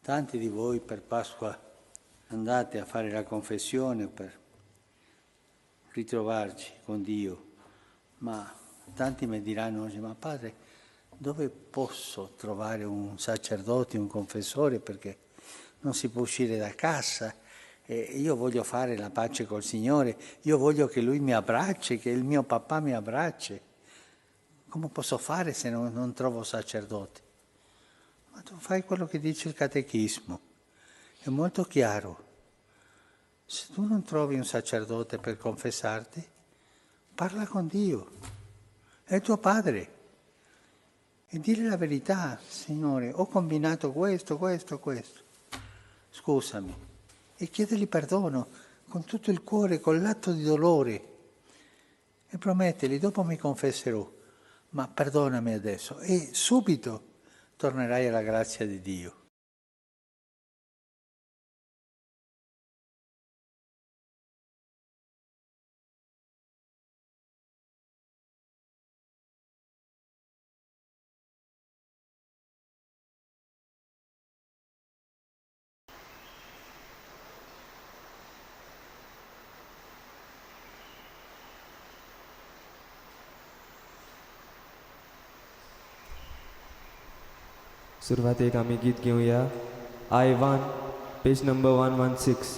Tanti di voi per Pasqua andate a fare la confessione per ritrovarci con Dio, ma tanti mi diranno oggi: ma padre, dove posso trovare un sacerdote, un confessore, perché non si può uscire da casa? Io voglio fare la pace col Signore, io voglio che Lui mi abbracci, che il mio papà mi abbracci. Come posso fare se non trovo sacerdote? Ma tu fai quello che dice il catechismo, è molto chiaro. Se tu non trovi un sacerdote per confessarti, parla con Dio, è tuo padre, e dire la verità: Signore, ho combinato questo, scusami, e chiedergli perdono con tutto il cuore, con l'atto di dolore, e promettergli: dopo mi confesserò, ma perdonami adesso, e subito tornerai alla grazia di Dio. सुरुवात एक आम्ही गीत घेऊया. I1 page number 116.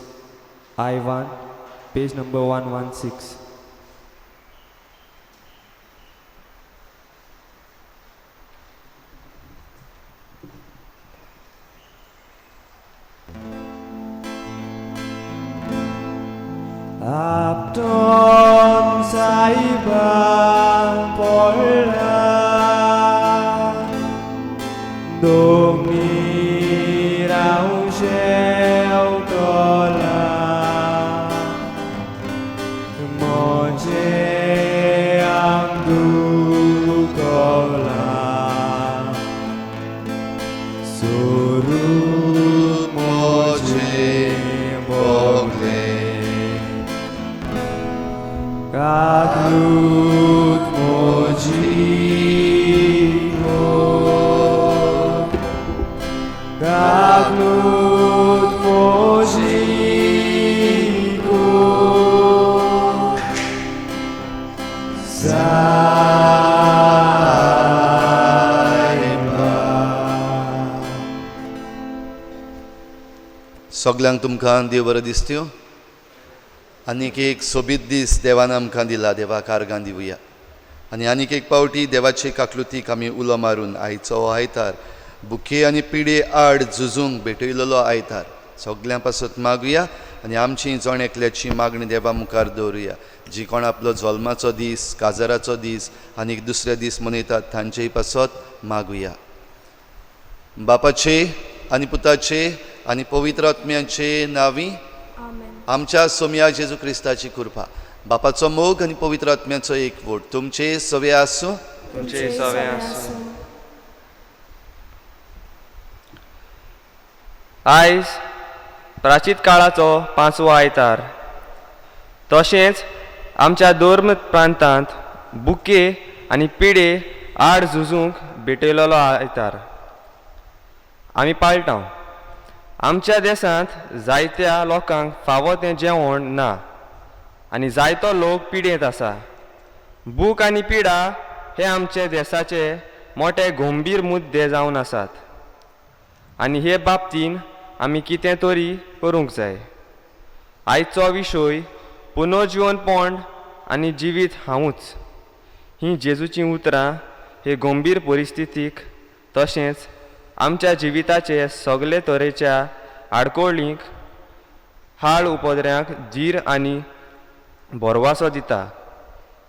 I1 page number 116. Abdon Saiban Pola Domirau Sheu Tola Moje Amdu Kola Suru Moje Bogle Kaklut Mojiko Kaklut Mojiko Saiba. सगल्यांक तुमकां देव बरो दिसत्यो. आनीक एक सोबीत दीस देवान आमकां दिला, देवाक आर्गां दिवया. आनीक एक पावटी देवाचे काकलुतीक आमी उलो मारून आयचो हो आयतार बुके आनी पिडे आड झुजूंक भेटयलेलो आयतार सगळ्यां पासत मागुया आनी आमची जण एकल्याची मागणी देवा मुखार दवरुया. जी कोण आपलो जल्माचो दीस, काजाराचो दीस आनीक दुसरे दीस मनयतात तांचेय पासत मागुया. बापाचे आनी पुताचे आनी पवित्र आत्म्याचे नांवी आमच्या सोम्या जेजू क्रिस्ताची कृपा, बापाचो मोग आनी पवित्र आत्म्याचो एकवट तुमचे सवे आसूं. तुमचे सवे आसूं. आयज प्राचीत काळाचो 5वो आयतार. तशेंच आमच्या धर्म प्रांतांत बुके आनी पिडे आड झुजूंक भेटयलेलो आयतार आमी पाळटाव. आमच्या देशांत जायत्या लोकांक फावो तें जेवण ना आनी जायतो लोक पिडेंत आसा. बूक आनी पिडा हे आमचे देशाचे मोठे गंभीर मुद्दे जावन आसात आनी हे बाबतीन आमी कितें तरी करूंक जाय. आयचो विशय पुनर्जीवनपण आनी जिवीत हांवूच ही जेजूची उतरां हे गंभीर परिस्थितीक तशेंच आमच्या जिविताचे सगळे तरेच्या आडकोळींक हाळ उपद्र्यांक धीर आनी बोरवासो दिता.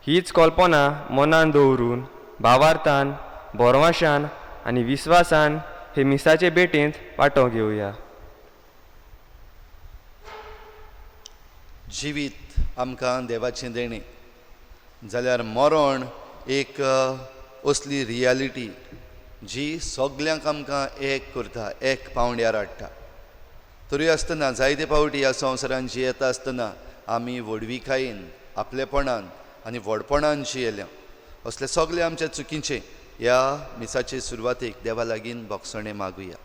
हीच कल्पना मनान दवरून भावार्थान, बोरवाशान आनी विस्वासान हे मिसाचे भेटेंत वांटो घेवया. जिवीत आमकां देवाचें देणें जाल्यार मरण एक असली रियालिटी जी सगल्यांक आमकां एक करता, एक पावंड्यार हाडटा. तरी आसतना जायते फावटी ह्या संवसारांत जियेता आसतना आमी व्हडविकायेन, आपलेपणान आनी व्हडपणान जियेल्या. असले सगळे आमचे चुकीचे ह्या मिसाचे सुरवातेक देवा लागीं भोगसणे मागुया.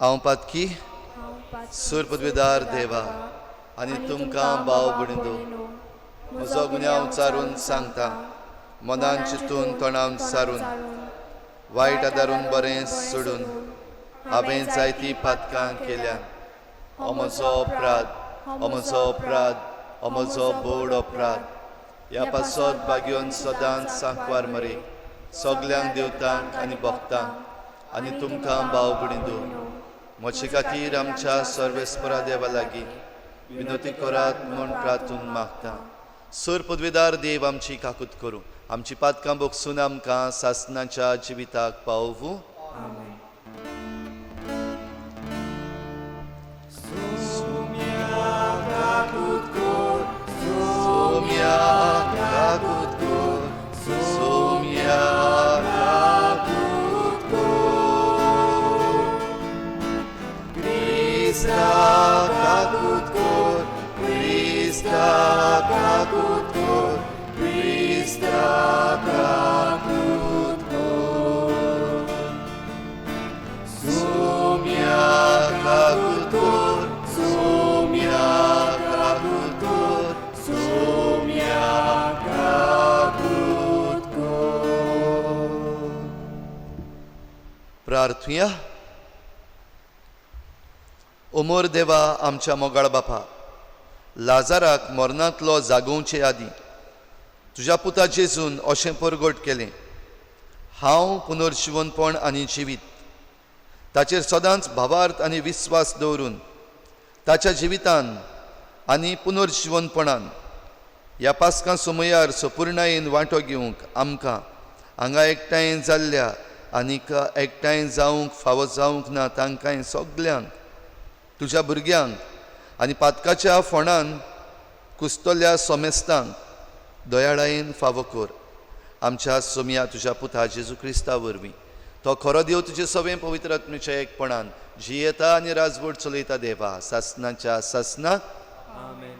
हांव पातकी सूर पदवीदार देवा आनी तुमकां भाव भयणींनो म्हजो गुन्यांव चारून सांगता मनान चिंतून तोंडान सारून वायट आदारून बरें सोडून हांवें जायतीं पातकां केल्यान हो म्हजो अपराध हो म्हजो अपराध हो म्हजो बोड अपराध ह्या पासत भाग्योन सदांच सांकवार मरे सगल्यांक देवतांक आनी भक्तांक आनी तुमकां भाव भयणींनो म्हजे खातीर आमच्या सर्वेस्परा देवा लागीं विनोती करात म्हूण प्रार्थून मागता सूर पदवीदार देव आमची काकूत करूं आमची पातकां भोगसून आमकां सासणाच्या जिविताक पावूं प्रार्थुया उमोर देवा आमच्या मोगाळ बापा लाजाराक मरणांतलो जागोवचे आदीं तुज्या पुता जेजून अशें परगट केलें हांव पुनर्जिवनपण आनी जिवीत ताचेर सदांच भावार्थ आनी विस्वास दवरून ताच्या जिवितान आनी पुनर्जिवनपणान ह्या पासकां समयार संपूर्णायेन वांटो घेवंक आमकां हांगा एकठांय जाल्ल्या आनीक एकठांय जावंक फावो जावंक ना तांकांय सगल्यांक तुज्या भुरग्यांक आनी पातकाच्या फोंडान कुस्तोल्या सोमेस्तांक दयाळायेन फावो कर आमच्या सोम्या तुज्या पुता जेजू क्रिस्ता वरवीं तो खरो देव तुजे सवें पवित्र आत्म्याच्या एकपणान जियेता आनी राजवट चलयता देवा सासणाच्या सासणाक आमेन.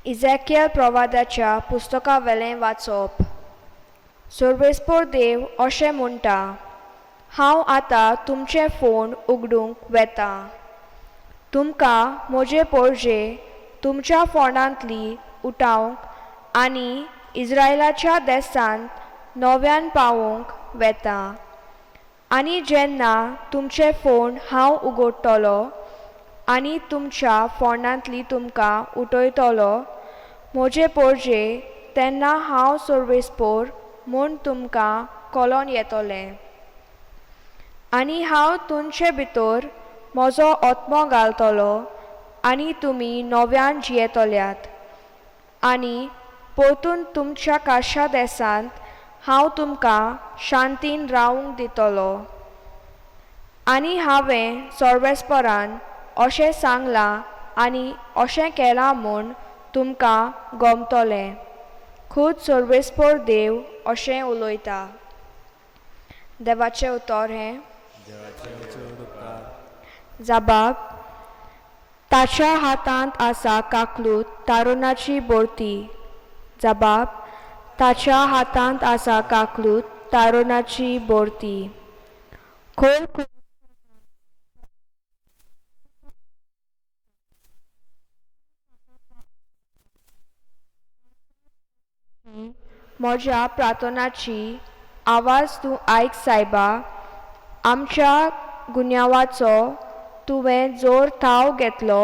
इझॅकियल प्रवादाच्या पुस्तका वेलें वाचप. सर्वेस्पोर देव अशें म्हणटा, हांव आतां तुमचे फोन उगडूंक वेता. तुमकां म्हजे पोरजे तुमच्या फोंडांतली उठावंक आनी इस्रायलाच्या देसांत नव्यान पावोवंक वेता. आनी जेन्ना तुमचे फोन हांव उगडटलो आनी तुमच्या फोंडांतली तुमकां उठयतलो म्हजे पोरजे तेन्ना हांव सर्वेस्पोर म्हूण तुमकां कळोन येतलें. आनी हांव तुमचे भितर म्हजो आत्मो घालतलो आनी तुमी नव्यान जियेतल्यात. आनी परतून तुमच्या काशा देसांत हांव तुमकां शांतीन रावंक दितलो. आनी हांवें सर्वेस्परान अशें सांगलां आनी अशें केलां म्हूण तुमकां गमतलें. खूद सर्वेस्पोर देव अशें उलयता. देवाचें उतर हें जबाब. ताच्या हातांत आसा काकलूत तारुणाची बोरती. जबाब. ताच्या हातांत आसा काकलूत तारुणाची बोरती. खोल म्हज्या प्रार्थनाची आवाज तूं आयक सायबा. आमच्या गुन्यांवाचो तुवें जोर थाव घेतलो.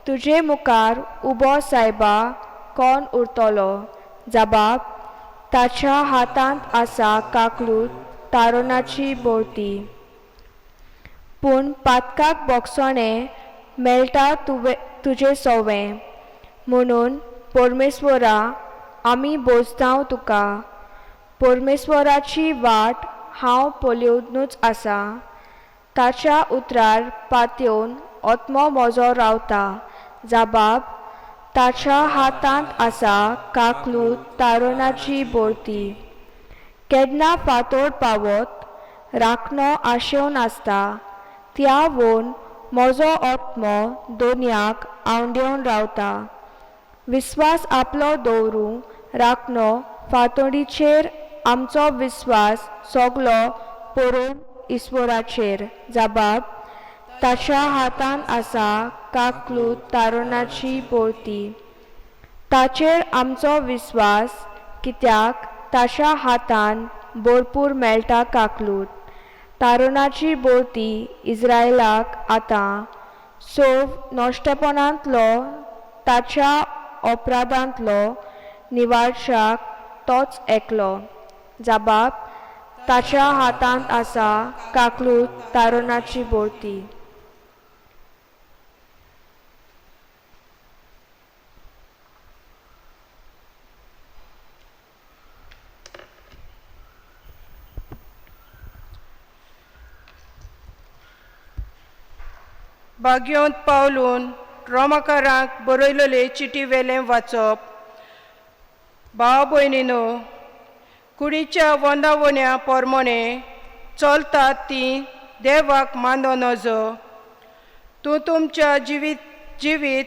तुजे मुखार उबो सायबा कोण उरतलो. जबाब. ताच्या हातांत आसा काकलूत तारुणाची बोरती. पूण पातकाक बोगसणें मेळटा तुजे सवें. म्हणून परमेश्वरा आमी बोजतांव तुका. परमेश्वराची वाट हांव पळयोनूच आसा. ताच्या उतरार पातयेवन आत्मो म्हजो रावता. जबाब. ताच्या हातांत आसा काकलूत तारुणाची बोरती. केन्ना फातोड पावत राखणो आशेवन आसता त्या वोन म्हजो आत्मो दोनयाक आवंडेवन रावता. विस्वास आपलो दवरूं राखणो फातोडीचेर आमचो विस्वास सगलो परोन इस्वराचेर जबाब ताच्या हातान आसा काकलूत तारुणाची बोलती ताचेर आमचो विस्वास कित्याक ताच्या हातान भरपूर मेळटा काकलूत तारुणाची बोलती इस्रायलाक आतां सोव नश्टपणांतलो ताच्या अपराधांतलो निवारशाक तोच एकलो जबाब ताच्या हातांत आसा काकलूत तारुणाची बोलती भाग्योंत पावलून रोमाकारांक बरयलेले चिटी वेलें वाचप भाव भयणीनो कुडीच्या वंदावण्या पोरमोणे चलतात ती देवाक मानो नजो तूं तुमच्या जिवीत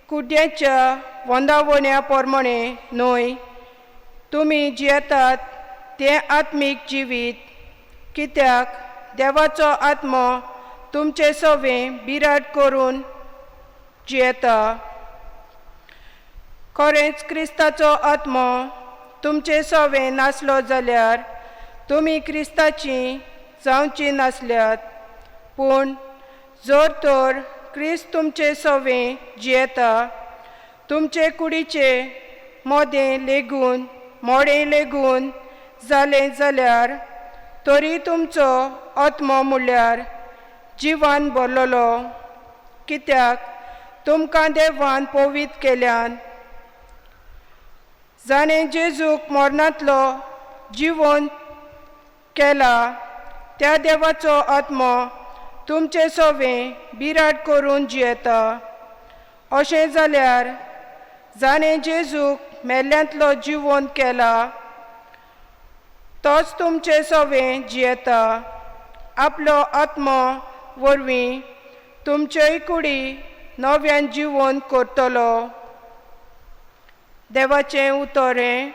कुड्याच्या वंदावण्या पोरमोणे न्हय तुमी जियेतात तें आत्मीक जिवीत कित्याक देवाचो आत्मो तुमचे सवें बिराट करून जियेता खरेंच क्रिस्ताचो आत्मो तुमचे सवें नासलो जाल्यार तुमी क्रिस्ताची जावची नासल्यात पूण जर तर क्रिस्त तुमचे सवें जियेता तुमचे कुडीचे मोदें लेगून जालें जाल्यार तरी तुमचो आत्मो म्हणल्यार जिवान भरलोलो कित्याक तुमकां देवान पवित केल्यान जाणें जेजूक मरणांतलो जिवंत केला त्या देवाचो आत्मो तुमचे सवें बिराट करून जियेता अशें जाल्यार जाणें जेजूक मेल्ल्यांतलो जिवंत केला तोच तुमचे सवें जियेता आपलो आत्मो वरवीं तुमचेय कुडी नव्यान जिवंत करतलो देवाचें उतोरें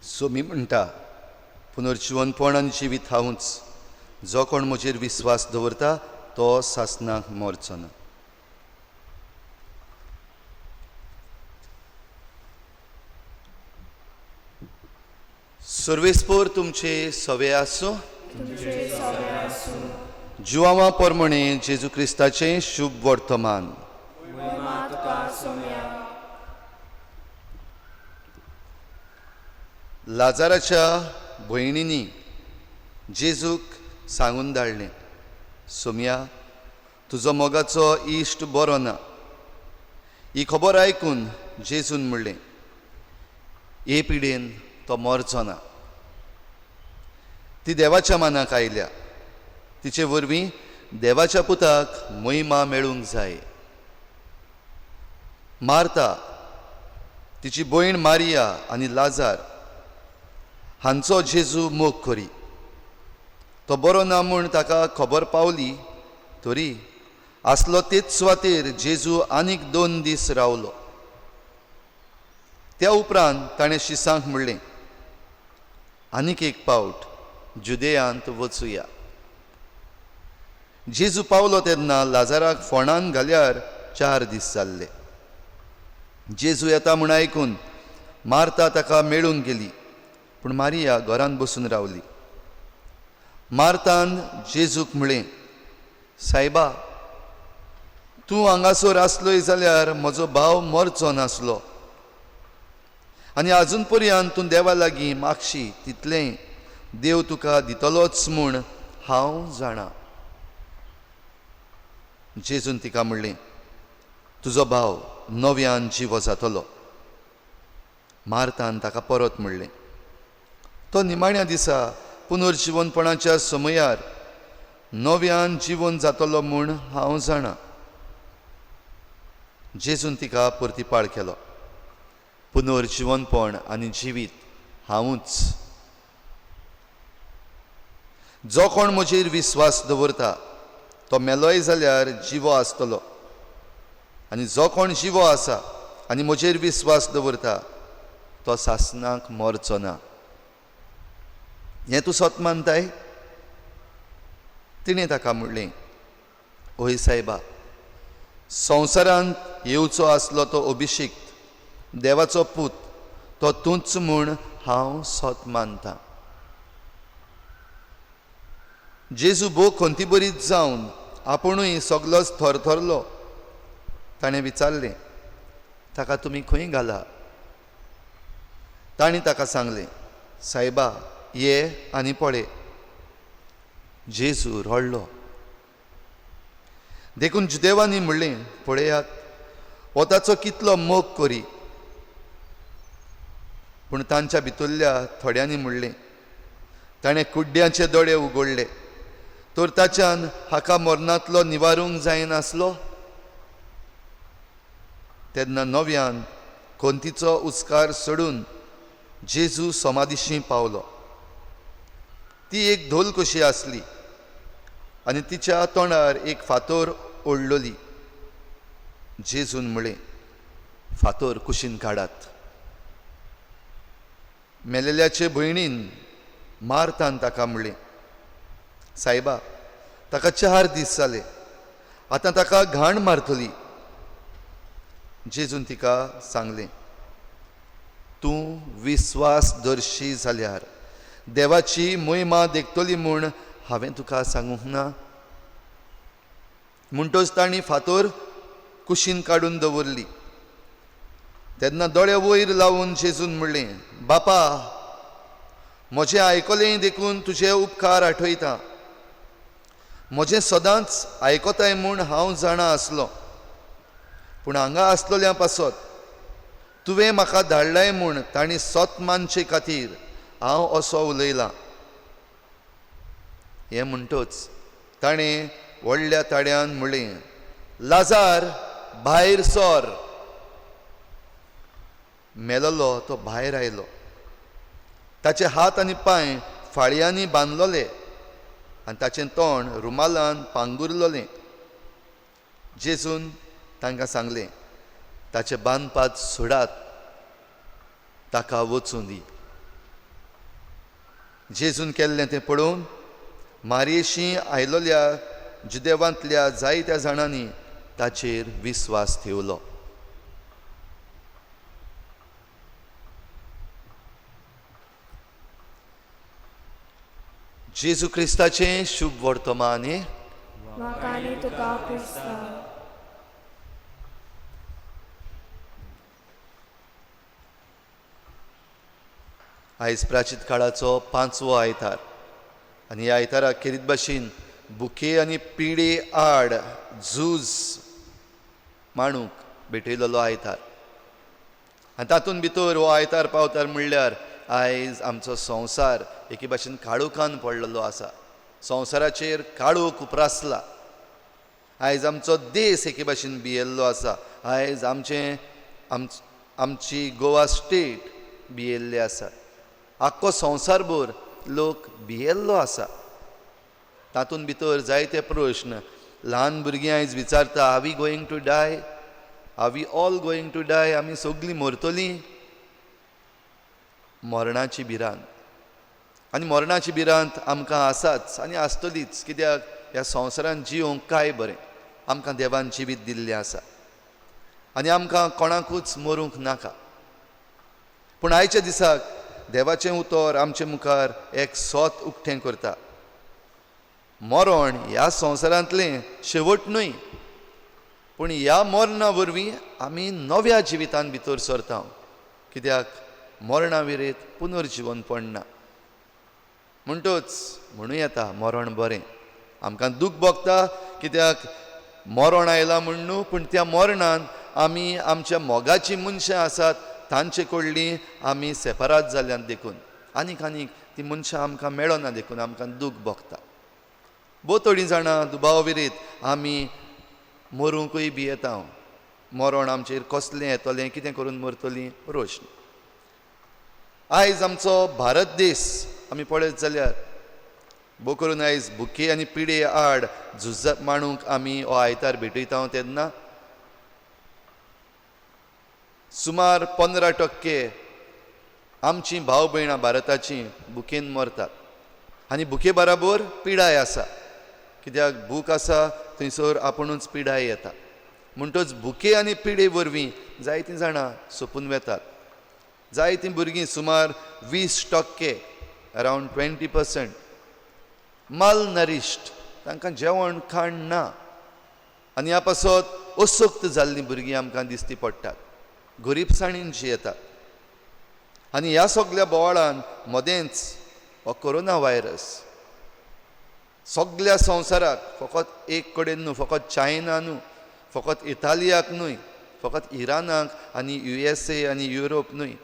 सो मी म्हणटा पुनर्जीवनपण आनी जिवीत हांवूच जो कोण म्हजेर विस्वास दवरता तो सासनाक मरचो ना सर्वेस्पोर तुमचे सवे आसूं जुवांवा पोरमणे जेजू क्रिस्ताचें शुभ वर्तमान लाजाराच्या भयणींनी जेजूक सांगून धाडलें सोम्या तुजो मोगाचो इश्ट बरो ना ही खबर आयकून जेजून म्हणलें हे पिडेन तो मरचो ना ती देवाच्या मानाक आयल्या तिचे वरवीं देवाच्या पुताक महिमा मेळूंक जाय मार्ता तिची भयण मारिया आनी लाजार हांचो जेजू मोग करी तो बरो ना म्हूण ताका खबर पावली तरी आसलो तेच सुवातेर जेजू आनीक 2 दीस रावलो त्या उपरांत ताणें शिसांक म्हणलें आनीक एक पावट जुदेयांत वचुया जेजू पावलो तेन्ना लाजाराक फोंडांत घाल्यार 4 दीस जाल्ले जेजू येता म्हूण आयकून मार्ता ताका मेळूंक गेली पूण मारिया घरांत बसून रावली मार्तान जेजूक म्हळें सायबा तूं हांगासर आसलोय जाल्यार म्हजो भाव मरचो नासलो आनी आजून पर्यंत तूं देवा लागीं मागशी तितलें देव तुका दितलोच म्हूण हांव जाणा जेजून तिका म्हणलें तुजो भाव नव्यान जिवो जातलो मार्तान ताका परत म्हणलें, तो निमाण्या दिसा पुनर्जीवनपणाच्या समयार नव्यान जीवन जातलो म्हूण हांव जाणा. जेजून तिका परतीपाळ केलो, पुनर्जीवनपण आनी जिवीत हांवूच. जो कोण म्हजेर विस्वास दवरता तो मेलोय जाल्यार जिवो आसतलो, आनी जो कोण जिवो आसा आनी म्हजेर विस्वास दवरता तो सासणाक मरचो ना. हें तूं सत मानताय? तिणें ताका म्हणलें, ओय सायबा, संवसारांत येवचो आसलो तो अभिशिक्त देवाचो पूत तो तूंच म्हूण हांव सत मानतां. जेजू भोव खंतीभरीत जावन आपुणूय सगलोच थरथरलो. ताणें विचारलें, ताका तुमी खंय घाला? ताणीं ताका सांगलें, सायबा, ये आनी पळय. जेजू रडलो. देखून जुदेवांनी म्हणलें, पळयात, वताचो कितलो मोग करी. पूण तांच्या भितरल्या थोड्यांनी म्हणलें, ताणें कुड्ड्यांचे दोळे उगडले, तर ताच्यान हाका मरणांतलो निवारूंक जायनासलो. तेन्ना नव्यान खोंतीचो उस्कार सोडून जेजू समाधीशी पावलो. ती एक धोल कशी आसली आनी तिच्या तोंडार एक फातर ओडलोली. जेजून म्हळें, फातर कुशीन काडात. मेलेल्याचे भयणीन मार्तान ताका म्हणलें, सायबा, ताका 4 दीस जाले, आतां ताका घाण मारतली. जेजून तिका सांगलें, तूं विस्वास दर्शी जाल्यार देवाची महिमा देखतली म्हूण हांवें तुका सांगूंक ना. म्हणटच ताणीं फातर कुशीन काडून दवरली. तेन्ना दोळे वयर लावून जेजून म्हणलें, बापा, म्हजें आयकलें देखून तुजे उपकार आठयता. म्हजें सदांच आयकताय म्हूण हांव जाणा आसलो, पूण हांगा आसलोल्या पासत तुवें म्हाका धाडलाय म्हूण तांणी सत मानचे खातीर हांव असो उलयलां. हें म्हणटच ताणें व्हडल्या ताड्यान म्हणलें, लाजार, भायर सर. मेलोलो तो भायर आयलो. ताचे हात आनी पांय फाळयांनी बांदलोले आनी ताचें तोंड रुमालान पांगुरलोलें. जेजून तांकां सांगलें, ताचे बांदपात सोडात, ताका वचूं दी. जेजून केल्लें तें पळोवन मारयेशी आयलोल्या जुदेवांतल्या जायत्या जाणांनी ताचेर विस्वास ठेवलो. जेजू क्रिस्ताचें शुभ वर्तमान. म्हाका आनी तुका क्रिस्ता. आयज प्राचीत काळाचो 5वो आयतार आनी ह्या आयताराक खेरीत भाशेन बुके आनी पिडे आड झूज मांडूंक भेटयलेलो आयतार. आनी तातूंत भितर हो आयतार पावतार म्हणल्यार आयज आमचो संवसार एके भाशेन काळोखान पडलेलो आसा. संवसाराचेर काळोख उप्रासला. आयज आमचो देश एके भाशेन भियेल्लो आसा. आयज आमची गोवा स्टेट भियेल्ली आसा. आख्खो संवसारभर लोक भियेल्लो आसा. तातूंत भितर जायते प्रश्न ल्हान भुरगीं आयज विचारता, are we going to die? Are we all going to die? आमी सगळीं मरतलीं? मरणाची भिरांत. आनी मरणाची भिरांत आमकां आसाच आनी आसतलीच. कित्याक ह्या संवसारांत जिवंक काय बरें. आमकां देवान जिवीत दिल्लें आसा आनी आमकां कोणाकूच मरूंक नाका. पूण आयच्या दिसाक देवाचें उतर आमचे मुखार एक सोत उक्तें करता. मरण ह्या संवसारांतलें शेवट न्हय, पूण ह्या मरणा वरवीं आमी नव्या जिवितान भितर सरता. कित्याक मरणा विरेत पुनर्जीवनपण ना. म्हणटच म्हणूं येता मरण बरें. आमकां दूख भोगता कित्याक मरण आयलां म्हण न्हू, पूण त्या मरणान आमी आमच्या मोगाचीं मनशां आसात तांचे कडली आमी सेपरात जाल्ल्यान देखून आनीक ती मनशां आमकां मेळना देखून आमकां दूख भोगता. भोव थोडीं जाणां दुबाव विरीत आमी मरूंकूय बी येता. मरण आमचेर कसलें येतलें, कितें करून मरतलीं, प्रश्न. आयज आमचो भारत देश आमी पळयत जाल्यार भोव करून आयज भुके आनी पिडे आड झुजत माणूक आमी हो आयतार भेटयता तेन्ना सुमार 15% आमचीं भाव भयणां भारताचीं भुकेन मरतात. आनी भुके बराबर पिडाय आसा, कित्याक भूक आसा थंयसर आपुणूच पिडाय येता. म्हणटच भुके आनी पिडे वरवीं जायतीं जाणां सोंपून वेतात. जायतीं भुरगीं सुमार 20%, अरावंड 20% माल नरिश्ड, तांकां जेवण खाण ना. आनी ह्या पासत अशक्त जाल्लीं भुरगीं आमकां दिश्टी पडटात, गरीबसाणीन जियेतात. आनी ह्या सगळ्या बोवाळान मदेंच हो कोरोना व्हायरस सगळ्या संवसाराक, फकत एक कडेन न्हू, फकत चायना न्हू, फकत इटालियाक न्हय, फकत इरानाक आनी USA आनी युरोप न्हय,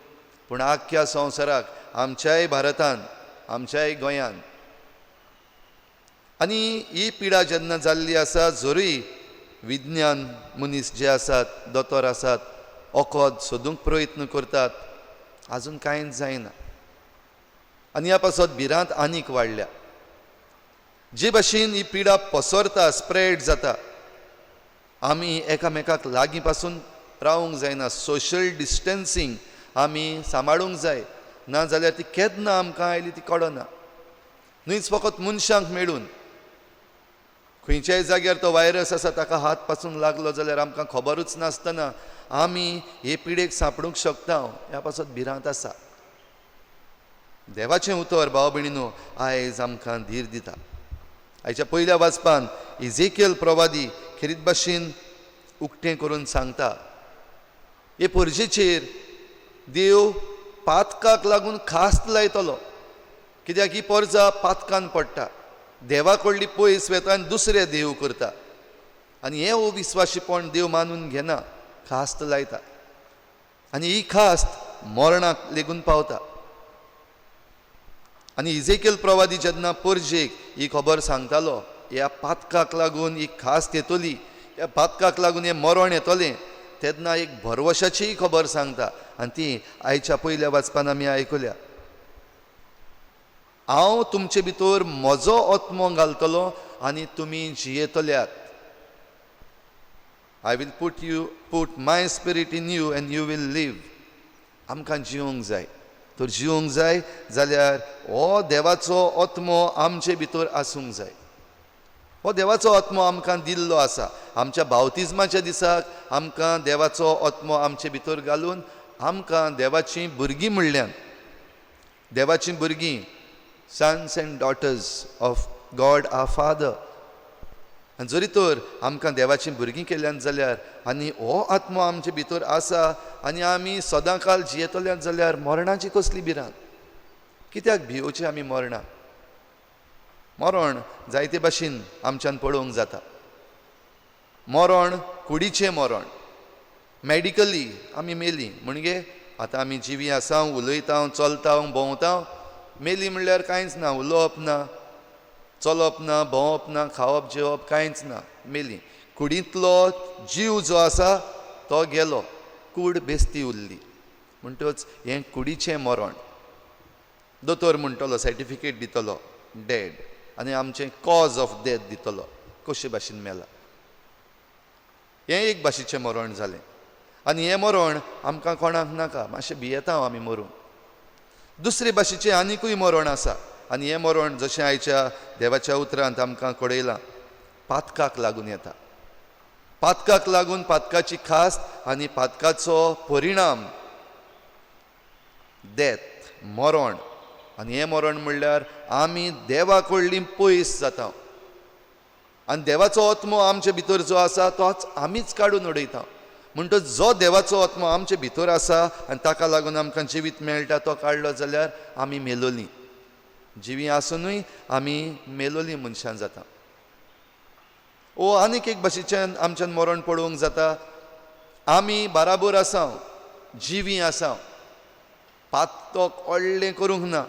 पूण आख्ख्या संवसाराक, आमच्याय भारतान, आमच्याय गोंयान. आनी ही पिडा जेन्ना जाल्ली आसा, जरूय विज्ञान मनीस जे आसात, दोतोर आसात, वखद सोदूंक प्रयत्न करतात, आजून कांयच जायना. आनी ह्या पासत भिरांत आनीक वाडल्या. जे भाशेन ही पिडा पसरता, स्प्रेड जाता, आमी एकामेकाक लागीं पासून रावूंक जायना. सोशल डिस्टन्सींग आमी सांबाळूंक जाय, ना जाल्यार ती केन्ना आमकां आयली ती कळना. न्हयच फकत मनशांक मेळून, खंयच्याय जाग्यार तो व्हायरस आसा ताका हात पासून लागलो जाल्यार आमकां खबरूच नासतना आमी हे पिडेक सांपडूंक शकता. ह्या पासत भिरांत आसा. देवाचें उतर भाव भयणीनो आयज आमकां धीर दिता. आयच्या पयल्या वाचपान इजेकियल प्रवादी खेरीत भाशेन उक्तें करून सांगता, हे परजेचेर देव पातकाक लागून खास्त लायतलो, कित्याक ही परजा पातकान पडटा. देवा कडली पयस वेता आनी दुसरे देव करता. आनी हें अविस्वाशीपण देव मानून घेना, खास्त लायता. आनी ही खास्त मरणाक लेगून पावता. आनी इजेकियल प्रवादी जेन्ना परजेक ही खबर सांगतालो, ह्या पातकाक लागून ही खास्त येतली, ह्या पातकाक लागून हें मरण येतलें, तेन्ना एक भरवशाची खबर सांगता. आनी ती आयच्या पयल्या वाचपान आमी आयकल्या. हांव तुमचे भितर म्हजो आत्मो घालतलो आनी तुमी जियेतल्यात. I will put my spirit in you and you will live. आमकां जिवंक जाय. तर जिवंक जाय जाल्यार हो देवाचो आत्मो आमचे भितर आसूंक जाय. हो देवाचो आत्मो आमकां दिल्लो आसा. आमच्या बावतिजमाच्या दिसाक आमकां देवाचो आत्मो आमचे भितर घालून आमकां देवाचीं भुरगीं म्हणल्यान, देवाचीं भुरगीं, sons and daughters of God our Father. आनी जरी तर आमकां देवाचीं भुरगीं केल्यान जाल्यार आनी हो आत्मो आमचे भितर आसा आनी आमी सदांकाल जियेतल्यात जाल्यार मरणाची कसली भिरांत. कित्याक भिवचें आमी मरणाक? मरण जायते भाशेन आमच्यान पळोवंक जाता. मरण कुडीचें मरण, मॅडिकली आमी मेलीं म्हणजे आतां आमी जिवी आसा, उलयता, चलता, भोंवता, मेली म्हणल्यार कांयच ना, उलोवप ना, चलप ना, भोंवप ना, खावप जेवप कांयच ना, मेली. कुडींतलो जीव जो आसा तो गेलो, कूड बेस्ती उरली. म्हणटच हें कुडीचें मरण. दोतोर म्हणटलो, सर्टिफिकेट दितलो, डेड, आनी आमचें कॉज ऑफ डेथ दितलो, कशे भाशेन मेला. हें एक भाशेचें मरण जालें. आनी हें मरण आमकां कोणाक नाका, मातशें भियेता आमी मरूंक. दुसरे भाशेचें आनिकूय मरण आसा. आनी हें मरण जशें आयच्या देवाच्या उतरांत आमकां कळयलां, पातकाक लागून येता. पातकाक लागून पातकाची खास्त आनी पातकाचो परिणाम डेथ, मरण. आनी हें मरण म्हणल्यार आमी देवा कडलीं पयस जाता. आनी देवाचो आत्मो आमचे भितर जो आसा तोच आमीच काडून उडयता. म्हणटच जो देवाचो आत्मो आमचे भितर आसा आनी ताका लागून आमकां जिवीत मेळटा तो काडलो जाल्यार आमी मेलोलीं. जिवी आसुनूय आमी मेलोलीं मनशां जाता. आनीक एक भाशेच्यान आमच्यान मरण पळोवंक जाता. आमी बाराबर आसा, जिवी आसा, पातोक व्हडलें करूंक ना,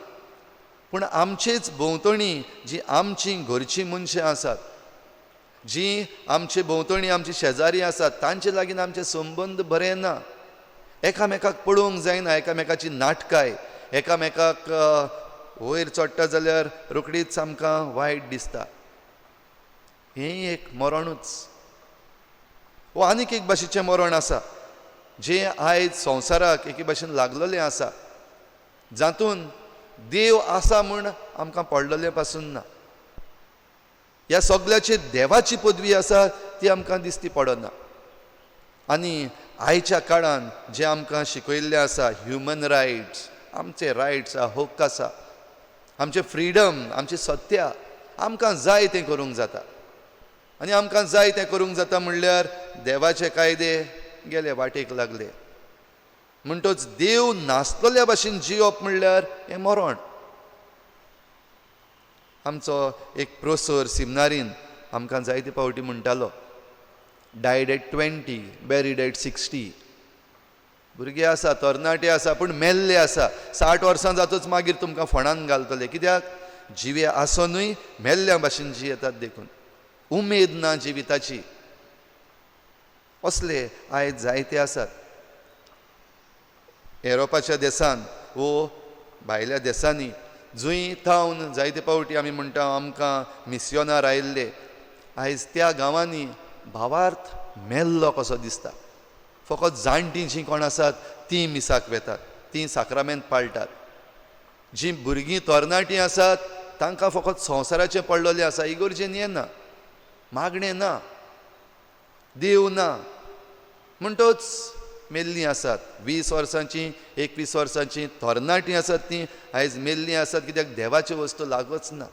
पूण आमचेच भोंवतणी जी आमची घरचीं मनशां आसात, जी आमचे भोंवतणी आमचे शेजारी आसात, तांचे लागीं आमचे संबंद बरे ना. एकामेकाक पळोवंक जायना, एकामेकाची नाटकाय, एकामेकाक वयर चडटा जाल्यार रोखडीच आमकां वायट दिसता. हें एक मरणूच. वो आनीक एक भाशेचें मरण आसा जें आयज संवसाराक एके भाशेन लागलेलें आसा, जातून देव आसा म्हूण आमकां पडलेलें पासून ना. ह्या सगळ्याची देवाची पदवी आसा ती आमकां दिसती पडना. आनी आयच्या काळान जें आमकां शिकयल्लें आसा, ह्युमन रायट्स, आमचे रायट्स हक्क आसा, आमचे फ्रिडम, आमची सत्या, आमकां जाय तें करूंक जाता. आनी आमकां जाय तें करूंक जाता म्हणल्यार देवाचे कायदे गेले वाटेक लागले. म्हणटच देव नासलेल्या भाशेन जियोप म्हणल्यार हें मरण. आमचो एक प्रोफेसर सिमनारीन आमकां जायते फावटी म्हणटालो, डायड एट 20, बॅरीड एट 60. भुरगे आसा, तरणाटे आसा, पूण मेल्ले आसा. 60 वर्सां जातूच मागीर तुमकां फोंडान घालतले. कित्याक? जिवे आसोनूय मेल्ल्या भाशेन जियेतात देखून. उमेद ना जिविताची. असले आयज जायते आसात. युरोपाच्या देशांत वो भायल्या देशांनी जंय थावन जायते फावटी आमी म्हणटा आमकां मिस्योनार आयिल्ले, आयज त्या गांवांनी भावार्थ मेल्लो कसो दिसता. फकत जाणटीं जीं कोण आसात तीं मिसाक वेतात, तीं साक्रामेंत पाळटात. जीं भुरगीं तरणाटीं आसात तांकां फकत संवसाराचें पडलेलें आसा. इगोर्जेन येना, मागणें ना, देव ना, म्हणटच मेल्लीं आसात. 20 वर्सांचीं, 21 वर्सांचीं तरणाटीं आसात तीं आयज मेल्लीं आसात. कित्याक देवाच्यो वस्तू लागच ना.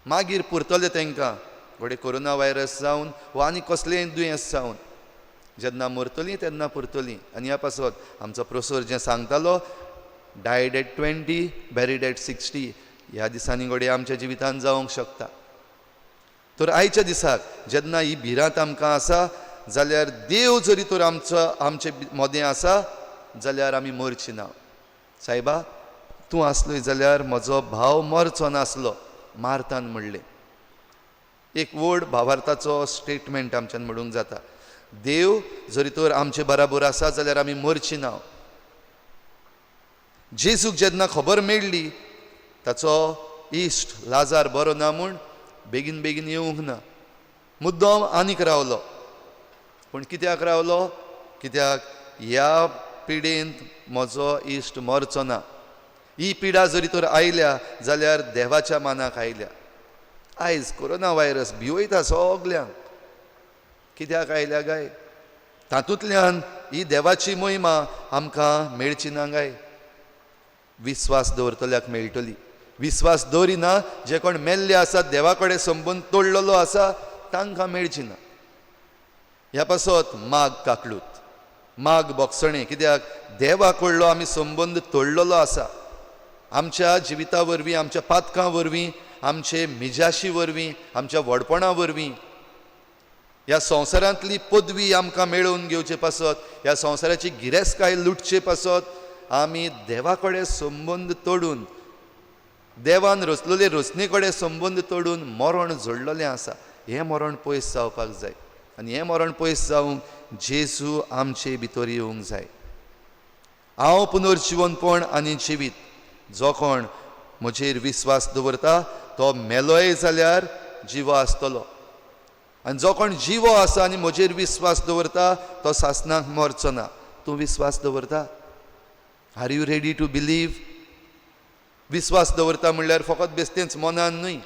मागीर पुरतले तांकां घोडे कोरोना व्हायरस जावन वा आनी कसलेंय दुयेंस जावन. जेन्ना मरतलीं तेन्ना पुरतलीं. आनी ह्या पासत आमचो प्रोफेसर जें सांगतालो, डायड एट 20, बॅरीड एट 60, ह्या दिसांनी घोडे आमच्या जिवितांत जावंक शकता. तर आयच्या दिसाक जेन्ना ही भिरांत आमकां आसा जाल्यार देव जरी तर आमचे मोदें आसा जाल्यार आमी मरची ना. सायबा, तूं आसलोय जाल्यार म्हजो भाव मरचो नासलो, मार्तान म्हणलें. एक व्हड भावार्थाचो स्टेटमेंट आमच्यान म्हणूंक जाता. देव जरी तर आमचे बराबर आसा जाल्यार आमी मरची ना. जेजूक जेन्ना खबर मेळ्ळी ताचो इश्ट लाजार बरो ना म्हूण बेगीन बेगीन येवंक ना, मुद्दम आनीक रावलो. पूण कित्याक रावलो? कित्याक ह्या पिडेंत म्हजो इश्ट मरचो ना. ही पिडा जरी तर आयल्या जाल्यार देवाच्या मानाक आयल्या. आयज कोरोना व्हायरस भिवयता सगल्यांक. कित्याक आयल्या गाय? तातूंतल्यान ही देवाची महिमा आमकां मेळची ना गाय? विस्वास दवरतल्याक मेळटली. विस्वास दवरिना जे कोण मेल्ले आसात, देवा कडेन संबंद तोडलेलो आसा, तांकां मेळची ना. ह्या पासत माग काकलूत, माग बोगसणें. कित्याक देवा कडलो आमी संबंद तोडलेलो आसा. आमच्या जिविता वरवीं, आमच्या पातकां वरवीं, आमचे मिजाशी वरवीं, आमच्या व्हडपणा वरवीं ह्या संवसारांतली पदवी आमकां मेळोवन घेवचे पासत, ह्या संवसाराची गिरेस्तकाय लुटचे पासत आमी देवा कडेन संबंद तोडून, देवान रचलेले रचने कडेन संबंद तोडून मरण जोडलेलें आसा. हें मरण पयस जावपाक जाय. आनी हें मरण पयस जावंक जेजू आमचे भितर येवंक जाय. हांव पुनर्जिवनपण आनी जिवीत. जो कोण म्हजेर विस्वास दवरता तो मेलोय जाल्यार जिवो आसतलो. आनी जो कोण जिवो आसा आनी म्हजेर विस्वास दवरता तो सासणाक मरचो ना. तूं विस्वास दवरता? Are you ready to believe? विस्वास दवरता म्हणल्यार फकत बेश्टेंच मनान न्हय.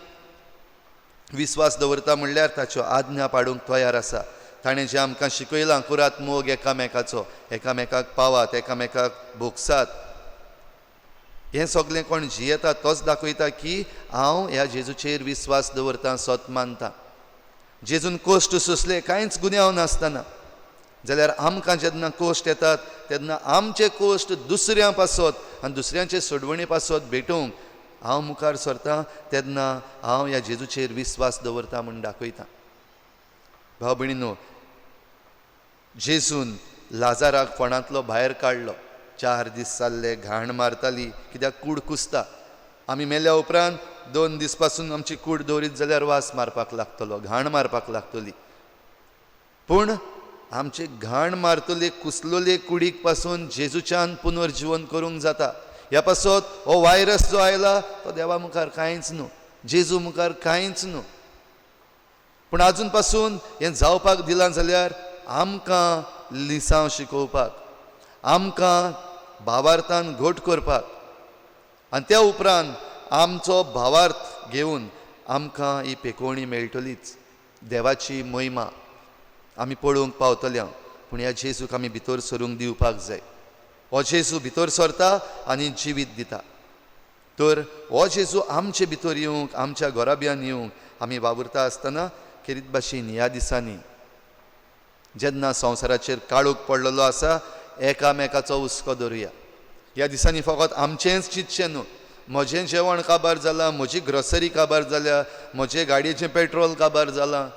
विस्वास दवरता म्हणल्यार ताच्यो आज्ञा पाडूंक तयार आसा. ताणें जें आमकां शिकयलां, कुरात मोग एकामेकाचो, एकामेकाक पावात, एकामेकाक भोगसात, हें सगळें कोण जियेता तोच दाखयता की हांव ह्या जेजूचेर विस्वास दवरतां, सत मानतां. जेजून कोश्ट सोंसले कांयच गुन्यांव नासतना. जाल्यार आमकां जेन्ना कोश्ट येतात तेन्ना आमचे कोश्ट दुसऱ्यां पासत आनी दुसऱ्यांचे सोडवणे पासत भेटूंक हांव मुखार सरतां, तेन्ना हांव ह्या जेजूचेर विस्वास दवरतां म्हूण दाखयतां. भाव भयणीनो, जेजून लाजाराक फोंडांतलो भायर काडलो. 4 दीस जाल्ले, घाण मारताली, कित्याक कूड कुसता. आमी मेल्या उपरांत 2 दीस पासून आमची कूड दवरीत जाल्यार वास मारपाक लागतलो, घाण मारपाक लागतली. पूण आमचे घाण मारतले कुसलोले कुडीक पासून जेजूच्यान पुनर्जीवन करूंक जाता. ह्या पासत हो व्हायरस जो आयला तो देवा मुखार कांयच न्हू, जेजू मुखार कांयच न्हू. पूण आजून पासून हें जावपाक दिलां जाल्यार आमकां लिसांव शिकोवपाक, आमकां भावार्थान घोट करपाक, आनी त्या उपरांत आमचो भावार्थ घेवन आमकां ही पेकोवणी मेळटलीच. देवाची महिमा आमी पळोवंक पावतल्या. पूण ह्या जेजूक आमी भितर सरूंक दिवपाक जाय. हो जेजू भितर सरता आनी जिवीत दिता. तर हो जेजू आमचे भितर येवंक, आमच्या घोराब्यान येवंक आमी वावुरता आसतना खेरीत भाशेन ह्या दिसांनी जेन्ना संवसाराचेर काळोख पडलेलो आसा, एकामेकाचो हुस्को धरुया. ह्या दिसांनी फकत आमचेंच चिंतचें न्हू, म्हजें जेवण काबार जालां, म्हजी ग्रोसरी काबार जाल्या, म्हजे गाडयेचें पेट्रोल काबार जालां,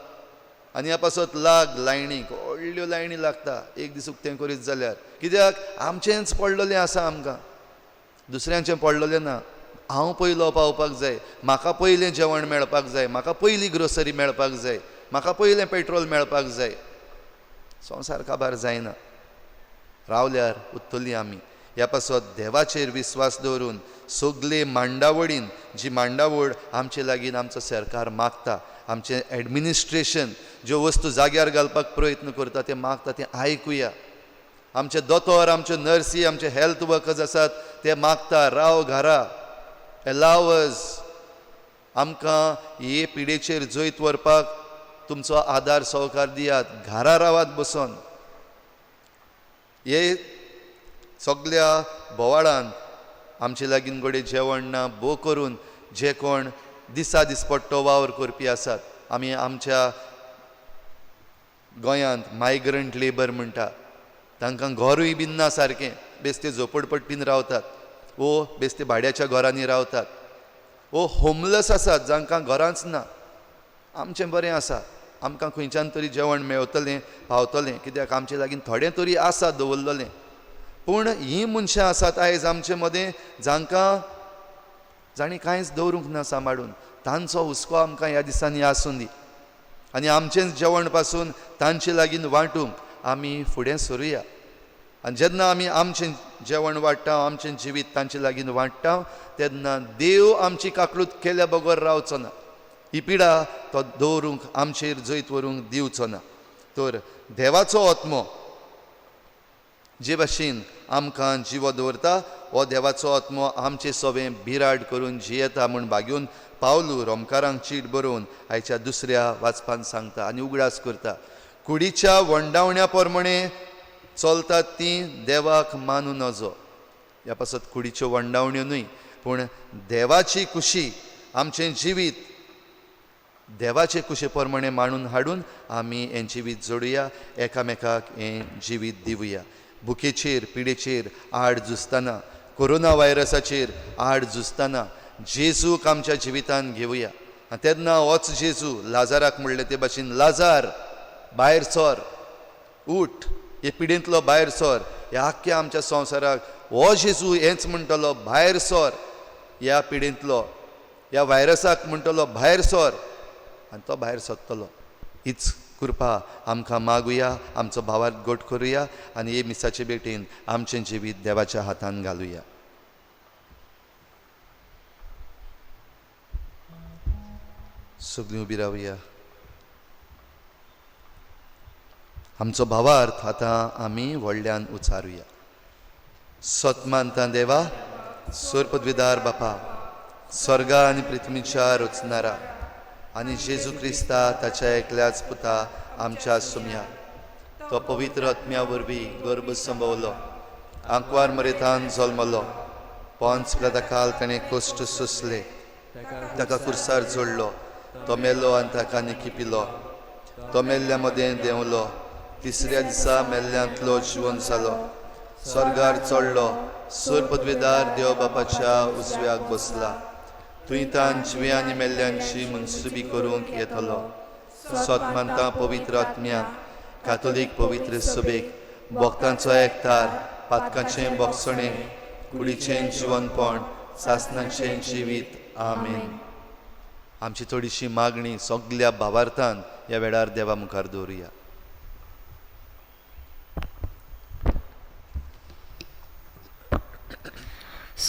आनी ह्या पासत लायणीक व्हडल्यो लायणी लागता एक दीस उक्तें करीत जाल्यार. कित्याक आमचेंच पडलेलें आसा, आमकां दुसऱ्यांचें पडलेलें ना. हांव पयलो पावपाक जाय, म्हाका पयलें जेवण मेळपाक जाय, म्हाका पयली ग्रोसरी मेळपाक जाय, म्हाका पयलें पेट्रोल मेळपाक जाय. संवसार काबार जायना. रावल्यार उत्तली आमी. ह्या पासत देवाचेर विस्वास दवरून सगळे मांडावळीन, जी मांडावळ आमचे लागीं आमचो सरकार मागता, आमचें एडमिनिस्ट्रेशन ज्यो वस्तू जाग्यार घालपाक प्रयत्न करता ते मागता, तें आयकुया. आमचे दोतोर, आमच्यो नर्सी, आमचे हेल्थ वर्कर्स आसात ते मागता, राव घरा, एलाव अस. आमकां हे पिडेचेर जैत व्हरपाक तुमचो आदार सहकार दियात, घरा रावात बसून. हे सगळ्या बोवाळान आमचे लागीं गोडे जेवण ना, भोव करून जे कोण दिसा दिसपट्टो वावर करपी आसात, आमी आमच्या गोंयांत मायग्रंट लेबर म्हणटा, तांकां घरूय बीन ना सारकें, बेश्टे झोपडपट्टीन रावतात, वो बेश्टे भाड्याच्या घरांनी रावतात, वो होमलेस आसात जांकां घरांच ना. आमचें बरें आसा, आमकां खंयच्यान तरी जेवण मेळटलें, पावतलें, कित्याक आमचे लागीं थोडें तरी आसा दवरलेलें. पूण हीं मनशां आसात आयज आमचे मदें जांणी कांयच दवरूंक ना सांबाळून. तांचो हुस्को आमकां ह्या दिसांनी आसूं दी, आनी आमचेंच जेवण पासून तांचे लागीं वांटूंक आमी फुडें सरुया. आनी जेन्ना आमी आमचें जेवण वाडटा, आमचें जिवीत तांचे लागीं वाडटा, तेन्ना देव आमची काकलूत केल्या बगर रावचो ना. ही पिडा तो दवरूंक, आमचेर जैत व्हरूंक दिवचो ना. तर देवाचो आत्मो जे भाशेन आमकां जिवो दवरता, हो देवाचो आत्मो आमचे सवें बिराड करून जियेता म्हूण भाग्यून पावलू रोमकारांक चीट बरोवन आयच्या दुसऱ्या वाचपान सांगता आनी उगडास करता. कुडीच्या वंडावण्या प्रमाणे चलतात तीं देवाक मानू नजो. ह्या पासत कुडीच्यो वंडावण्यो न्हय, पूण देवाची खुशी, आमचें जिवीत देवाचे कुशे प्रमाणे मांडून हाडून आमी हें जिवीत जोडुया, एकामेकाक हें जिवीत दिवया. भुकेचेर, पिडेचेर आड झुजतना, कोरोना व्हायरसाचेर आड झुजतना जेजूक आमच्या जिवितान घेवया. आनी तेन्ना होच जेजू लाजाराक म्हणले ते भाशेन, लाजार भायर सर, उठ, हे पिडेंतलो भायर सर. ह्या आख्ख्या आमच्या संवसाराक हो जेजू हेंच म्हणटलो, भायर सर, ह्या पिडेंतलो, ह्या व्हायरसाक म्हणटलो भायर सर, आनी तो भायर सरतलो. हीच कृपा आमकां मागुया, आमचो भावार्थ गोट करुया आनी हे मिसाचे भेटेन आमचें जिवीत देवाच्या हातान घालुया. सगळीं उबी रावया. आमचो भावार्थ आतां आमी व्हडल्यान उचारुया. सतमानता देवा, सोर्पद्विदार बापा, स्वर्गा आनी पृथ्वीच्या रचणारा, आनी जेजू क्रिस्ता ताच्या एकल्याच पुता आमच्या सुम्या, तो पवित्र आत्म्या वरवीं गर्भ संभवलो, आंकवार मरेतान जल्मलो, पोंच पिलाताकाल ताणें कश्ट सोंसले, ताका कुर्सार जोडलो, तो मेलो आनी ताका निखिपिलो, तो मेल्ल्या मदें देंवलो, तिसऱ्या दिसा मेल्ल्यांतलो जिवन जालो, स्वर्गार चडलो, सोर्पद्विदार देव बापाच्या उजव्याक बसला, थंय तान जिव्या आनी मेल्ल्यांची मनसुबी करूंक येतलो. सतमानता पवित्र आत्म्याक, कातोलीक पवित्र सभेक भक्तांचो एकठार, पातकाचें बोगसणें, कुडीचें जिवनपण, सासणाचें जिवीत. आमेन. आमची थोडीशी मागणी सगळ्या भावार्थान ह्या वेळार देवा मुखार दवरुया.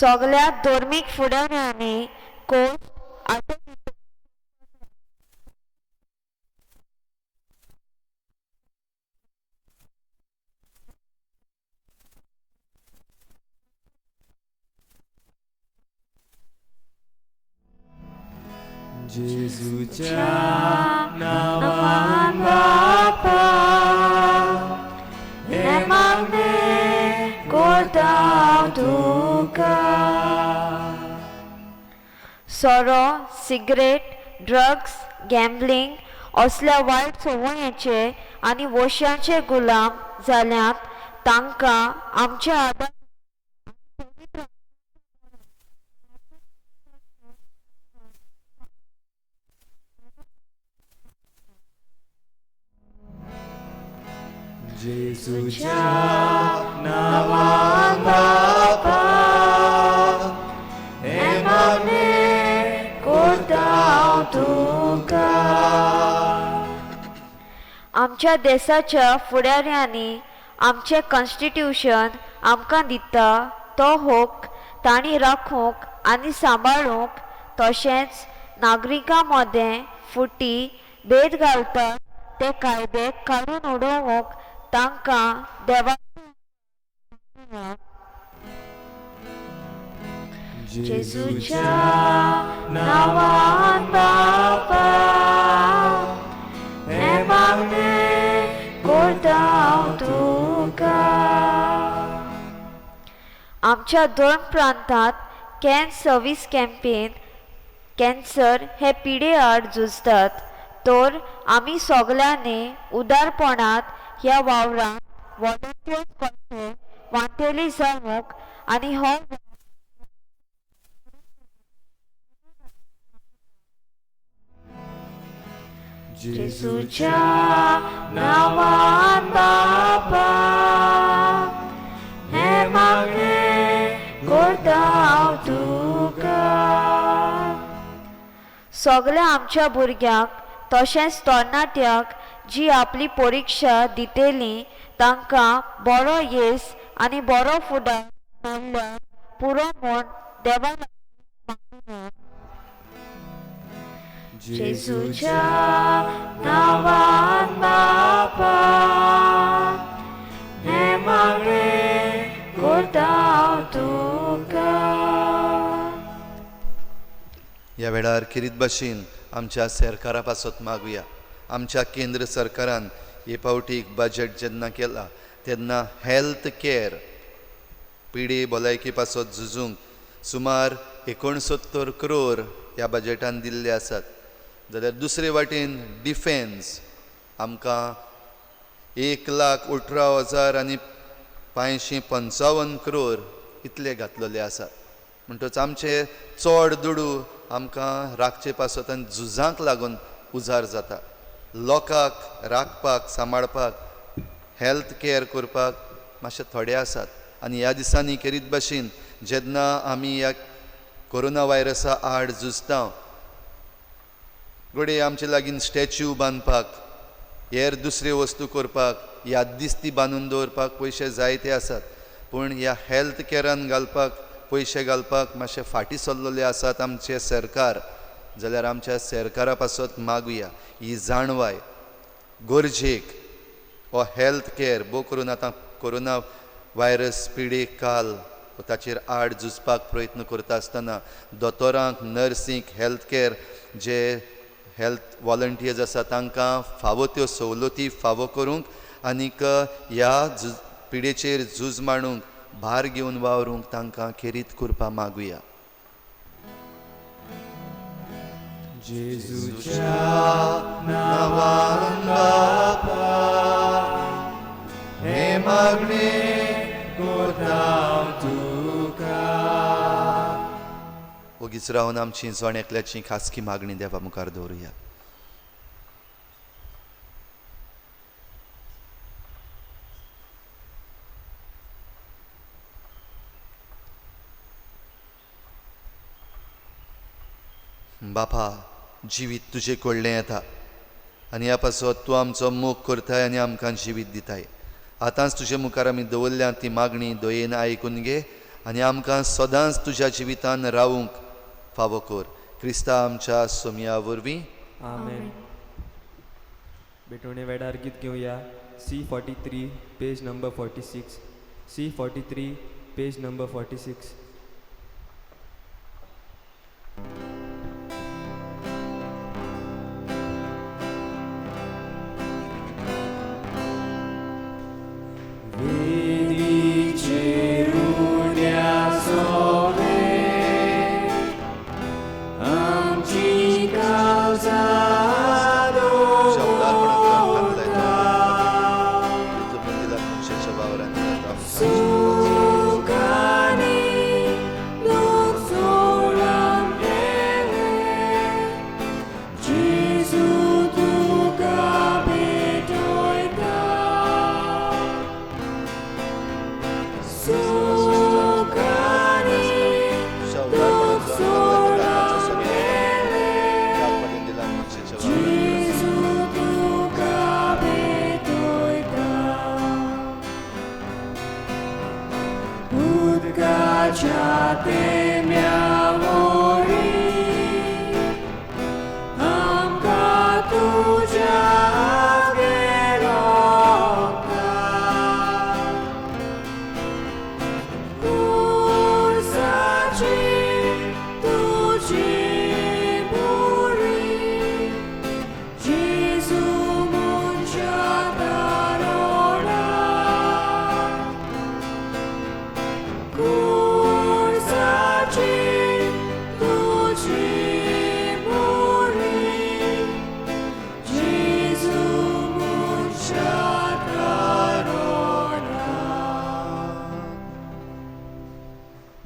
सगळ्या धर्मीक फुडाऱ्यांनी कोर्ट जेजूच्या नावान बापा हे मागणे करता तुका. सोरो, सिगरेट, ड्रग्स, गॅम्बलिंग असल्या वायट संवयांचे आनी वशांचे गुलाम जाल्यात तांकां आमच्या आदार जेजूच्या नावान बापा हे मागणे करता तुका. आमच्या देशाच्या फुडाऱ्यांनी आमचे कॉन्स्टिट्यूशन आमकां दिता तो हक तांणी राखूंक आनी सांबाळूंक, तशेंच नागरिकां मदें फुटी भेद घालतात ते कायदे काडून उडोवंक तांकां देवा जेजूच्या नावान बापा हे मागणे करता तुका. आमच्या 2 प्रांतांत कॅन्सर सर्व्हिस कॅम्पेन कॅन्सर हे पिडे आड झुजतात, तर आमी सगळ्यांनी उदारपणात ह्या वावरांत व्हॉलंटियर्स कशे वांटेली जावंक आनी हो जेजूच्या नावान बापा हे मागणे करता तुका. सगळ्या आमच्या भुरग्यांक तशेंच तरणाट्यांक जी आपली परिक्षा दितेली तांकां बरो येस आनी बरो फुडार मेळ्ळ्यार पुरो म्हूण देवा लागीं जेजूच्या नावान बापा हे मागणे करता तुका. ह्या वेळार किरीत भाशेन आमच्या सरकारा पासत मागुया. आमच्या केंद्र सरकारान हे फावटीक बजेट जेन्ना केला तेन्ना हेल्थ कॅर पिडे भलायकी पासत झुजूंक सुमार 69 करोड ह्या बजेटान दिल्ले आसात. जाल्यार दुसरे वाटेन डिफेन्स आमकां 1,18,555 करोड इतले घातलेले आसात. म्हणटच आमचे चड दुडू आमकां राखचे पासत आनी झुजांक लागून उजार जाता. लोकांक राखपाक सांबाळपाक हेल्थ कॅर करपाक मातशे थोडे आसात. आनी ह्या दिसांनी करीत भाशेन जेन्ना आमी ह्या कोरोना व्हायरसा आड झुजता घडये आमचे लागीं स्टॅच्यू बांदपाक हेर दुसरे वस्तू करपाक याददिस्ती बांदून दवरपाक पयशे जायते आसात. पूण ह्या हेल्थ कॅरान घालपाक पयशे घालपाक मातशे फाटीं सरलेले आसात आमचे सरकार. जाल्यार आमच्या सरकारा पासत मागुया ही जाणवाय गरजेक हो हेल्थ कॅर भोव करून आतां कोरोना व्हायरस पिडेक काल ताचेर आड झुजपाक प्रयत्न करता आसतना दोतोरांक, नर्सींक, हेल्थ कॅर जे हेल्थ वॉलंटियर्स आसा तांकां फावो त्यो सवलती फावो करूंक आनीक ह्या पिडेचेर झूज मांडूंक भार घेवन वावरूंक तांकां खेरीत करपा मागुया. जेजूच्या नावान बापा हे मागणे करता तुका. ओगीच रावन आमची जण एकल्याची खासगी मागणी देवा मुखार दवरुया. बापा, जिवीत तुजे कडलें येता आनी ह्या पासत तूं आमचो मोग करताय आनी आमकां जिवीत दिताय. आतांच तुजे मुखार आमी दवरल्या ती मागणी दयेन आयकून घे आनी आमकां सदांच तुज्या जिवितान रावूंक फावो कर. क्रिस्ता आमच्या सोमया वरवीं. आमेन. बेटोणे वेडार गीत घेवया. C43 page number 46. C43 page number 46.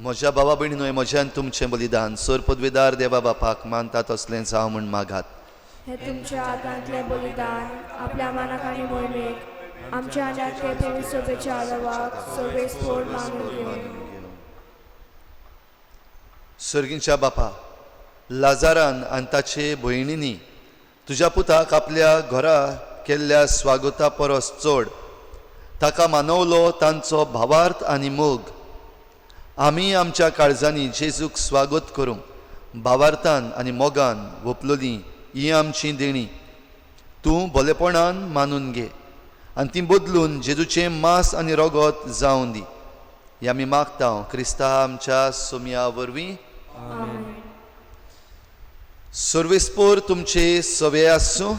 म्हज्या भावा भयणींनो, म्हज्यान तुमचें बलिदान सोर पदवेदार देवा बापाक मानतात असलें जावं म्हूण मागात. हे तुमच्या हातांतलें बलिदान आपल्या मनाक आनी मोहिमेक आमच्या आनी पवित्र सभेच्या आदराक सर्वेस्पोर मानून घेवन. सर्गींच्या बापा, लाजारान आनी ताचे भयणींनी तुज्या पुताक आपल्या घरा केल्ल्या स्वागता परस चड ताका मानवलो तांचो भावार्थ आनी मोग आमी आमच्या काळजांनी जेजूक स्वागत करूंक भावार्थान आनी मोगान ओपलोली ही आमची देणी तूं भलेपणान मानून घे आनी ती बदलून जेजूचें मांस आनी रगत जावं दी. ही आमी मागता क्रिस्ता आमच्या सोमया वरवीं. सर्वेस्पोर तुमचे सवे आसूं.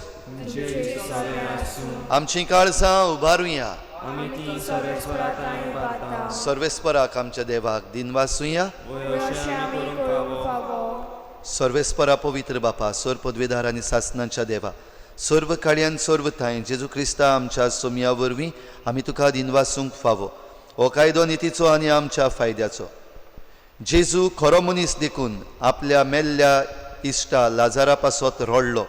आमची काळजां उबारुया. सर्वेस्पराक आमच्या देवाक दिनवासुया. सर्वेस्परा पवित्र बापा, सोर पदवेदार आनी सासणांच्या देवा, सर्व काळ्यान सर्व थाय जेजू क्रिस्ता आमच्या सोमया वरवीं आमी तुका दिनवासूंक फावो. हो कायदो नितीचो आनी आमच्या फायद्याचो. जेजू खरो मनीस देखून आपल्या मेल्ल्या इश्टा लाजारा पासत रडलो,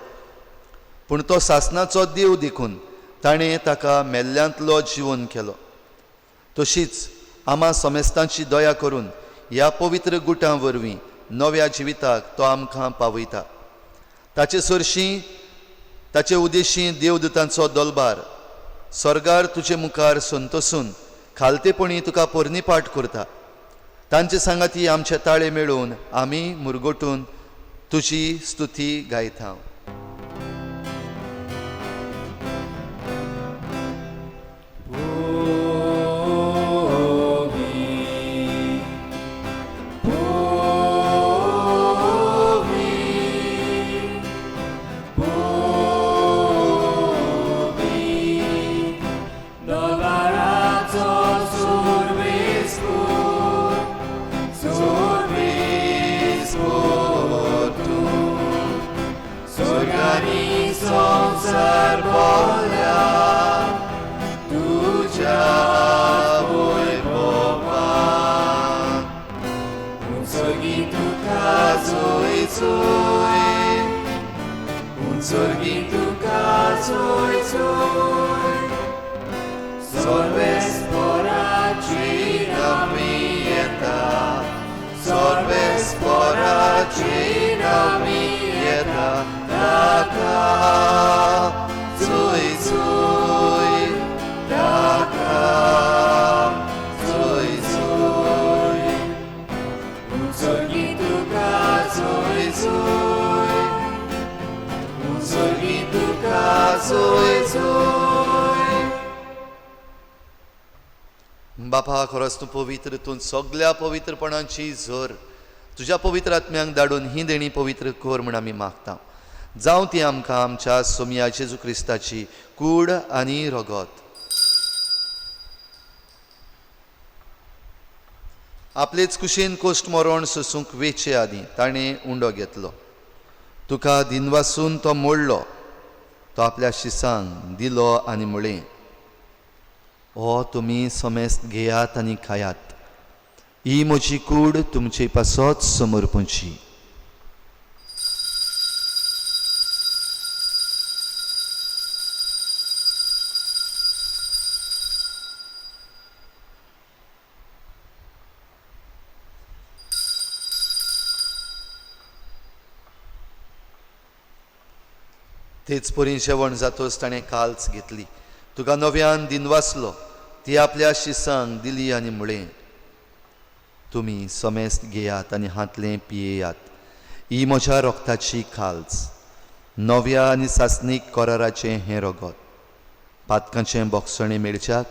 पूण तो सासणाचो देव देखून ताणें ताका मेल्ल्यांतलो जिवन केलो. तशीच आम्हा समेस्तांची दया करून ह्या पवित्र गुटां वरवीं नव्या जिविताक तो आमकां पावयता. ताचे सरशीं ताचे उदेशीं देवदूतांचो दलबार स्वर्गार तुजे मुखार संतोसून खालतेपणी तुका पोरनिपाट करता. तांचे सांगाती आमचे ताळे मेळून आमी मुरगोटून तुजी स्तुती गायता. Sorves por चोय चोय ताका चोय चोय उचोली तुका चोय चोय उचोली तुका चोय चोय बापा खरोच तूं पवित्र, तूं सगळ्या पवित्रपणाची झर तुज्या पवित्र आत्म्यांक धाडून ही देणी पवित्र कर म्हण आमी मागता. जावं ती आमकां आमच्या सोमया जेजू क्रिस्ताची कूड आनी रगत. आपलेच कुशीन कोश्ट मरण सोसूंक वेचे आदीं ताणें उंडो घेतलो. तुका दिनवासून तो मोडलो, तो आपल्या शिसांक दिलो आनी म्हळें, हो तुमी समेस्त घेयात आनी खायात, ही म्हजी कूड तुमचे पासत समर्पूंची. तेच परी जेवण जातोच ताणें काल्च घेतली, तुका नव्यान दिनवासलो, ती आपल्या शिसांक दिली आनी म्हळें, तुमी समेस्त घेयात आनी हातलें पियेयात, ही म्हज्या रोगताची खाल्च, नव्या आनी सासनीक कराराचें हें रगत. पातकांचें बोगसणें मेळच्याक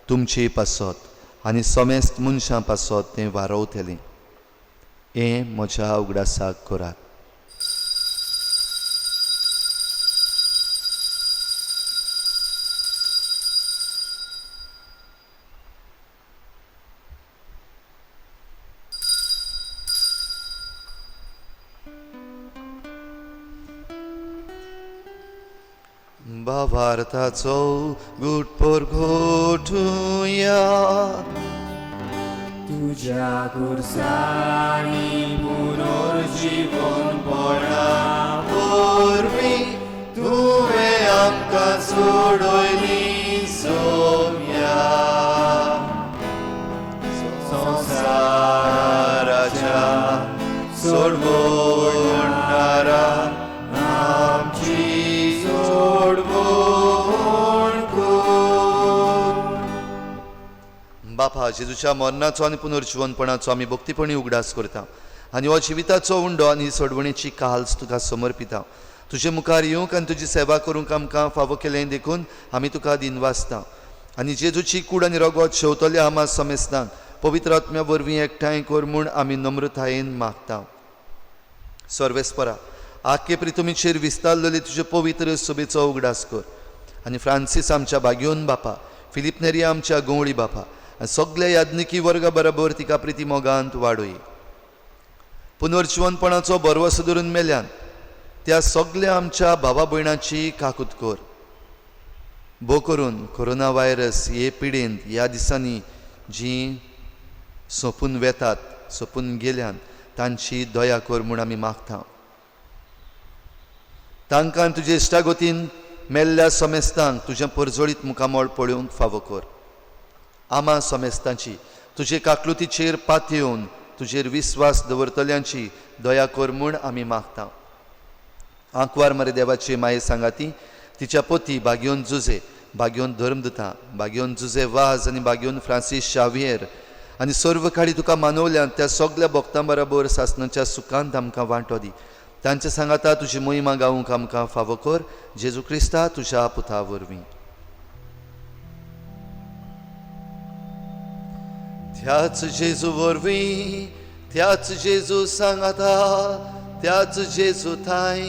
तुमचे पासत आनी समेस्त मनशां पासत तें वारवतलें. हें म्हज्या उगडासाक करात. भावार्थाचो घुटपोर घोटुया, तुझ्या खुर्सानी पुनर्जीवन पडा वरवीं तुवें आमकां सोडयली सोम्या, संवसाराच्या सोडवणारा आमची बापा जेजूच्या मरणाचो आनी पुनर्जीवनपणाचो आमी भक्तीपणी उगडास करता आनी हो जिविताचो उंडो आनी सोडवणेची काल्स तुका समर्पिता. तुजे मुखार येवंक आनी तुजी सेवा करूंक आमकां फावो केलें देखून आमी तुका दिनवासता आनी जेजूची कूड आनी रगत शेवतल्या आमा समेस्तांक पवित्र आत्म्या वरवीं एकठांय कर म्हूण आमी नम्रतायेन मागता. सर्वेस्परा आख्खे प्रितुमीचेर विस्तारलेली तुजे पवित्र सभेचो उगडास कर आनी फ्रांसीस आमच्या बागयोन बापा, फिलिप नेरिया आमच्या गवळी बापा आनी सगळ्या याज्ञिकी वर्गा बरोबर तिका प्रिती मोगांत वाडय. पुनर्जीवनपणाचो बरवसो धरून मेल्यान त्या सगळ्या आमच्या भावा भयणांची काकूत कर. भोव करून कोरोना व्हायरस हे पिडेंत ह्या दिसांनी जीं सोंपून वेतात, सोंपून गेल्यान तांची दया कर म्हूण आमी मागता. तांकां तुजे इश्टागोतीन मेल्ल्या समेस्तांक तुजें परजोळीत मुखामोळ पळोवंक फावो कर. आमा समेस्तांची तुजे काकलुतीचेर पातयेवन तुजेर विस्वास दवरतल्यांची दया कर म्हूण आमी मागता. आंकवार मरे देवाची माये सांगाती, तिच्या पोती बागयोन जुजे, बागयोन धर्मदुता, बागयोन जुजे वाज आनी बागयोन फ्रांसीस शावियर आनी सर्व काळी तुका मानवल्यान त्या सगळ्या भक्तां बरोबर सासणाच्या सुखांत आमकां वांटो दी. तांच्या सांगाता तुजी मोहिमा गावूंक आमकां फावो कर. जेजू क्रिस्ता तुज्या पुता वरवीं. त्याच जेजू वरवीं, त्याच जेजू सांगाता, त्याच जेजू थाय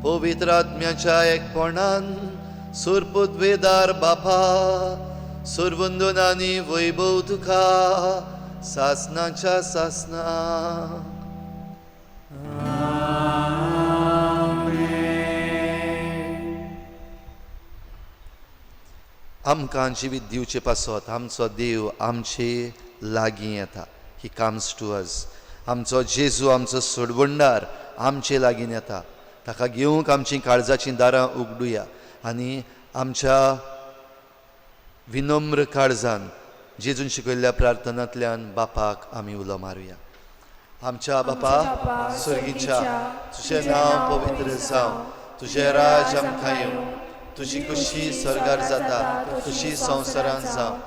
पवित्र आत्म्याच्या एकपणान सुरपुद्वेदार बापा, सुरवंदन आनी वैभव तुका सासणाच्या सासना. आमकां जिवीत दिवचे पासत आमचो देव आमचे लागीं येता. He comes to us. आमचो जेजू, आमचो सोडवणदार आमचे लागीं येता. ताका घेवंक आमची काळजाची दारां उगडुया आनी आमच्या विनम्र काळजान जेजून शिकयल्ल्या प्रार्थनांतल्यान बापाक आमी उलो मारुया. आमच्या बापा स्वर्गीच्या, तुजें नांव पवित्र जावं, तुझे राज आमकां येवं, तुजी खुशी स्वर्गार जाता तशी संवसारांत जावं.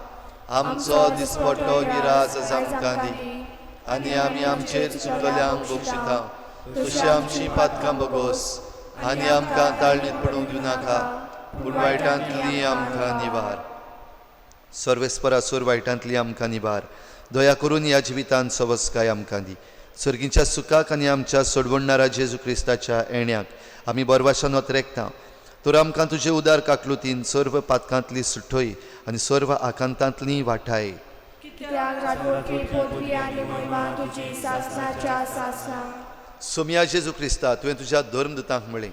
आमचो दिसपट्टो गिराज आज आमकां दी, आनी आमी आमचेर चुकलेल्यांक बक्षिता. तशी आमची पातकां बगोस, आनी आमकां ताळणीत पडूंक दिवं नाका, पूण वायटांतली आमकां निवार. सर्वेस्परासूर वायटांतली आमकां निवार. दया करून ह्या जिवितांत सवस्काय आमकां दी. सर्गीच्या सुखाक आनी आमच्या सोडवणणारा जेजू क्रिस्ताच्या येण्याक आमी बरवाशान वतरेकता. तर आमकां तुजे उदार काकलुतीन सर्व पातकांतली सुटोय आनी सर्व आकांतांतली वाटाय. कित्याक राजवटी पदवी आनी महिमा तुजी सासणाच्या सासना. सोम्या जेजू क्रिस्ता, तुवें तुज्या धर्मदूतांक म्हळें,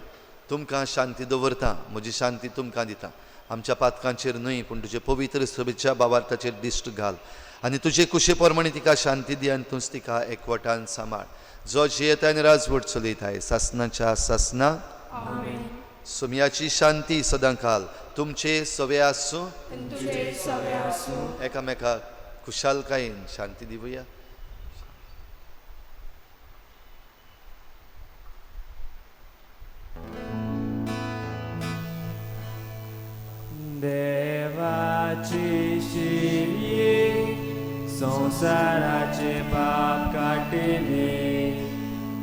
तुमकां शांती दवरता, म्हजी शांती तुमकां दिता. आमच्या पातकांचेर न्हय, पूण तुजे पवित्र सभेच्या भावार्थाचेर दिश्ट घाल, आनी तुजे कुशे प्रमाणे तिका शांती दी, आनी तूंच तिका एकवटान सांबाळ. जो जियेता आनी राजवट चलयताय सासनाच्या सासना. सोम्याची शांती सदांकाल तुमचे सवे आसूं. एकामेकाक खुशालकायेन शांती दिवया. देवाची शिरये संसाराचे पाप काटिले,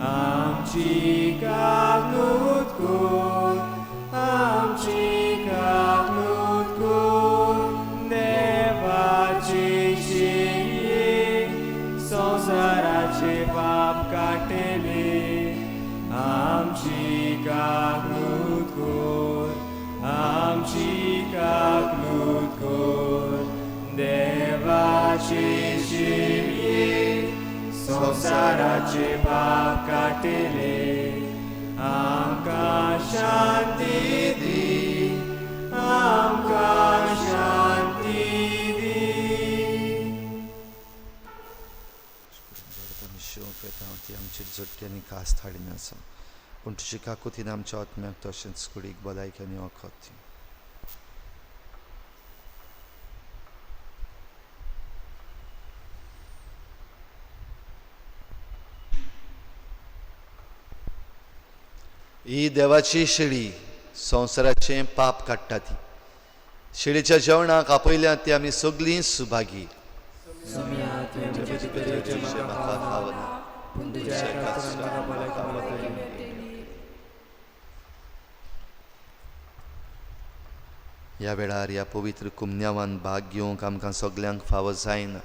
आमची काकूत कोर, आमची काकूत कोर. देवाची शिरये संसाराचे पाप काटिले, आमची काकूत कोर, आमची काकूत कोर. देवाची शिरये संसाराचे पाप काटिले, आमकां शांती दी, आमकां शांती दी. ती आमची जट्टी आनी कास्त हाडिना आसा, पूण तुजी काकुतीन आमच्या आत्म्याक तशेंच कुडीक भलायकी आनी वखद दी. ही देवाची शिडी संवसाराचें पाप काडटा. ती शिडीच्या जेवणाक आपयल्यात ती आमी सगळीं सुभागी. ह्या वेळार ह्या पवित्र कुमन्यावान भाग घेवंक आमकां सगल्यांक फावो जायना,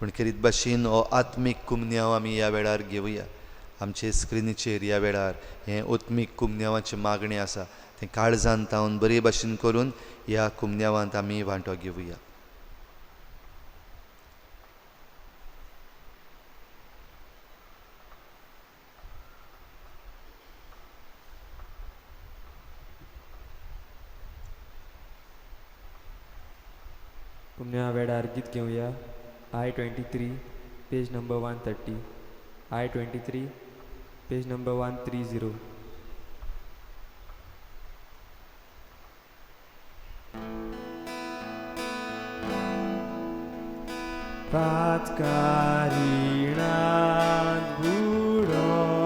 पूण करीत भाशेन हो आत्मीक कुमन्याव आमी ह्या वेळार घेवया. आमचे स्क्रिनीचेर ह्या वेळार हें आत्मीक कुमन्यावाचें मागणें आसा तें काळजांत तावन बरे भाशेन करून ह्या कुमन्यावांत आमी वांटो घेवया. कुमन्या वेळार गीत घेवया. I-23 page number 130. I-23 page number 130. पातकारिणांत बुडोन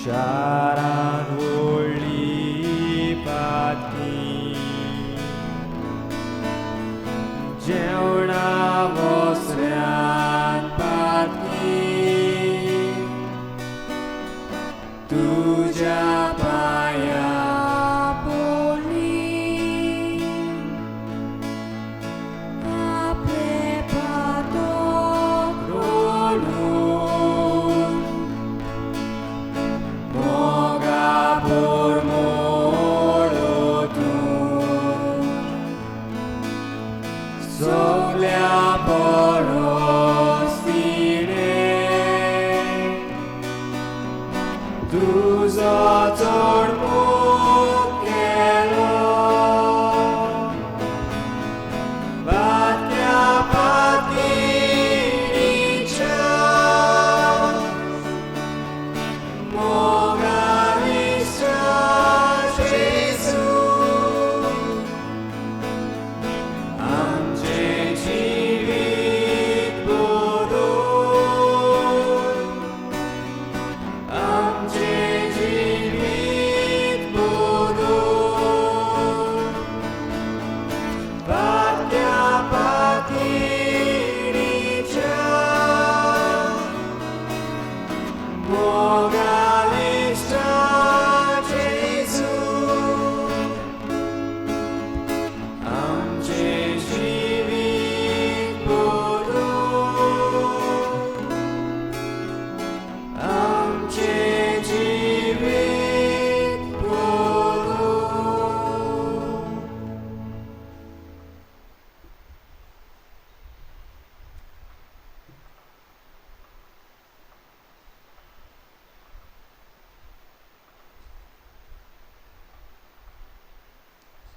शारान व्हडली पातकी, जेवणा वस्त्र्यान पातकी, तुज्या पांया बोली आपले पातोक रोलून मोगा बोर मोडोतून सगल्या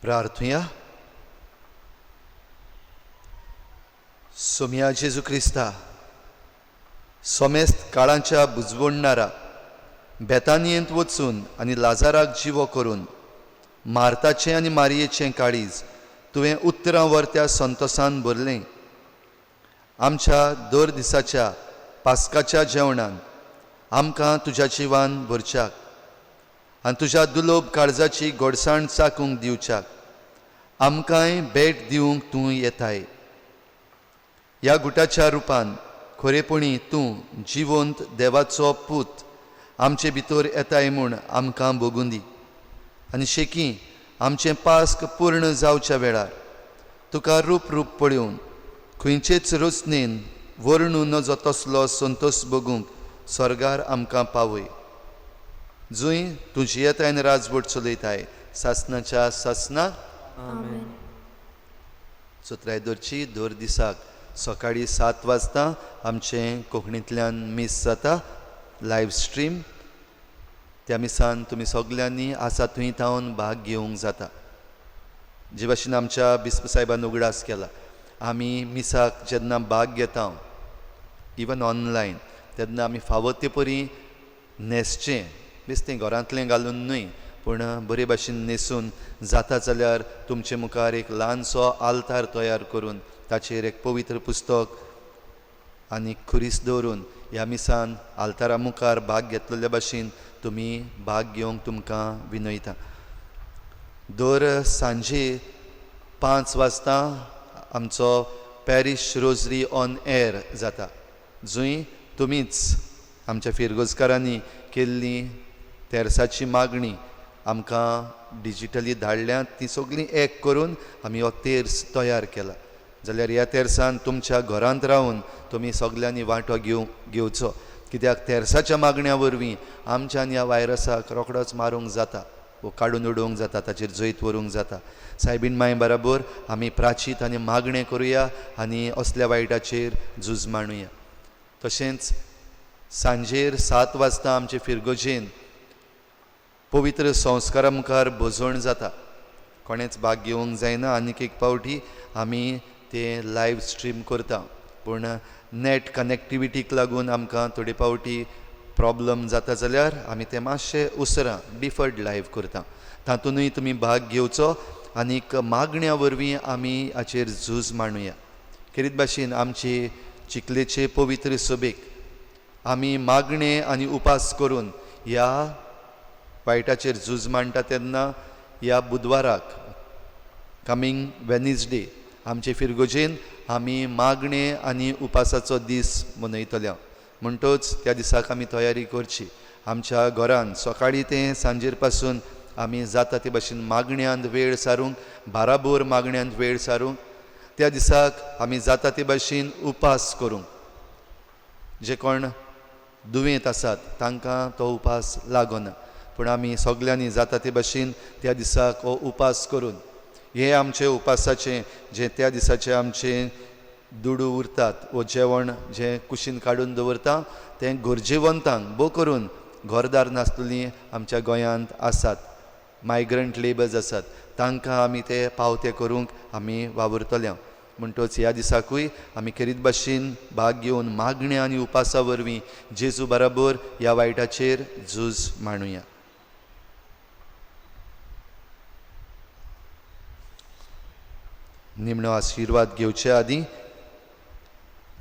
प्रार्थुया. सोम्या जेजू क्रिस्ता, सोमेस्त काळांच्या बुजवणारा बेतानियेंत वचून आनी लाजाराक जिवो करून मार्ताचें आनी मारयेचें काळीज तुवें उत्तरां व्हरत्या संतोसान भरलें. आमच्या दर दिसाच्या पास्काच्या जेवणान आमकां तुज्या जिवान भरच्याक आनी तुज्या दुलोब काळजाची गोडसाण चाकूंक दिवच्याक आमकांय भेट दिवंक तूं येताय. ह्या गुटाच्या रुपान खरेपणी तूं जिवंत देवाचो पूत आमचे भितर येताय म्हूण आमकां भोगूं दी. आनी शेकी आमचें पास्क पूर्ण जावच्या वेळार तुका रूप रूप पळोवन खंयचेच रचनेन वर्णू नजो तसलो संतोश भोगूंक स्वर्गार आमकां पावय. जंय तूं जियेतायन राजवट चलयताय सासनाच्या सासनाक. आमेन. सुत्रायदोरची दर दिसाक सकाळीं 7 वाजता आमचें कोंकणींतल्यान मीस जाता लायव्ह स्ट्रीम. त्या मिसान तुमी सगल्यांनी आसा थंय थावन भाग घेवंक जाता. जे भाशेन आमच्या बिस्प साहेबान उगडास केला, आमी मिसाक जेन्ना भाग घेता इवन ऑनलायन तेन्ना आमी फावो ते परी न्हेसचें, बेश्टें घरांतलें घालून न्हय पूण बरे भाशेन न्हेसून जाता जाल्यार तुमचे मुखार एक ल्हानसो आल्तार तयार करून ताचेर एक पवित्र पुस्तक आनी खुरीस दवरून ह्या मिसान आल्तारा मुखार भाग घेतलेल्या भाशेन तुमी भाग घेवंक तुमकां विनयता. दर सांजे 5 वाजता आमचो पॅरीश रोजरी ऑन एअर जाता, जंय तुमीच आमच्या फिरगोजकारांनी केल्ली तेर्साची मागणी आमकां डिजिटली धाडल्या, ती सगळीं एक करून आमी हो तेर्स तयार केला. जाल्यार ह्या तेर्सान तुमच्या घरांत रावन तुमी सगल्यांनी वांटो घेवचो, कित्याक तेर्साच्या मागण्या वरवीं आमच्यान ह्या वायरसाक रोखडोच मारूंक जाता वो काडून उडोवंक जाता, ताचेर जैत व्हरूंक जाता. सायबीण माय बराबर आमी प्राचीत आनी मागणें करुया आनी असल्या वायटाचेर झूज मांडुया. तशेंच सांजेर 7 वाजता आमचे फिरगोजेन पवित्र संस्कारा मुखार भोजवण जाता. कोणेच भाग घेवंक जायना. आनीक एक पावटी आमी ते लायव्ह स्ट्रीम करता, पूण नेट कनेक्टिविटीक लागून आमकां थोडे पावटी प्रॉब्लम जाता जाल्यार आमी ते मातशे उसरां डिफर्ड लायव्ह करता. तातूंतय तुमी भाग घेवचो आनीक मागण्या वरवीं आमी हाचेर झूज मांडुया. खेरीत भाशेन आमचे चिखलेचे पवित्र सभेक आमी मागणे आनी उपास करून ह्या वायटाचेर झूज मांडटा तेन्ना ह्या बुधवाराक कमींग वेनिसडे आमचे फिरगोजेन आमी मागणे आनी उपासाचो दीस मनयतले. म्हणटच त्या दिसाक आमी तयारी करची. आमच्या घरान सकाळीं ते सांजेर पासून आमी जाता ते भाशेन मागण्यांत वेळ सारूंक, बाराबोर मागण्यांत वेळ सारूंक, त्या दिसाक आमी जाता ते भाशेन उपास करूंक. जे कोण दुयेंत आसात तांकां तो उपास लागना, पूण आमी सगल्यांनी जाता ते भाशेन त्या दिसाक हो उपास करून हे आमचे उपासाचें जे त्या दिसाचें आमचें दुडू उरतात वो जेवण जें कुशीन काडून दवरता तें गरजेवंतांक भोव करून घरदार नासलेलीं आमच्या गोंयांत आसात, मायग्रंट लेबर्स आसात, तांकां आमी ते पावते करूंक आमी वावुरतले. म्हणटच ह्या दिसाकूय आमी खेरीत भाशेन भाग घेवन मागणे आनी उपासा वरवीं जेजू बराबर ह्या वायटाचेर झूज मांडुया. निमणो आशिर्वाद घेवचे आदीं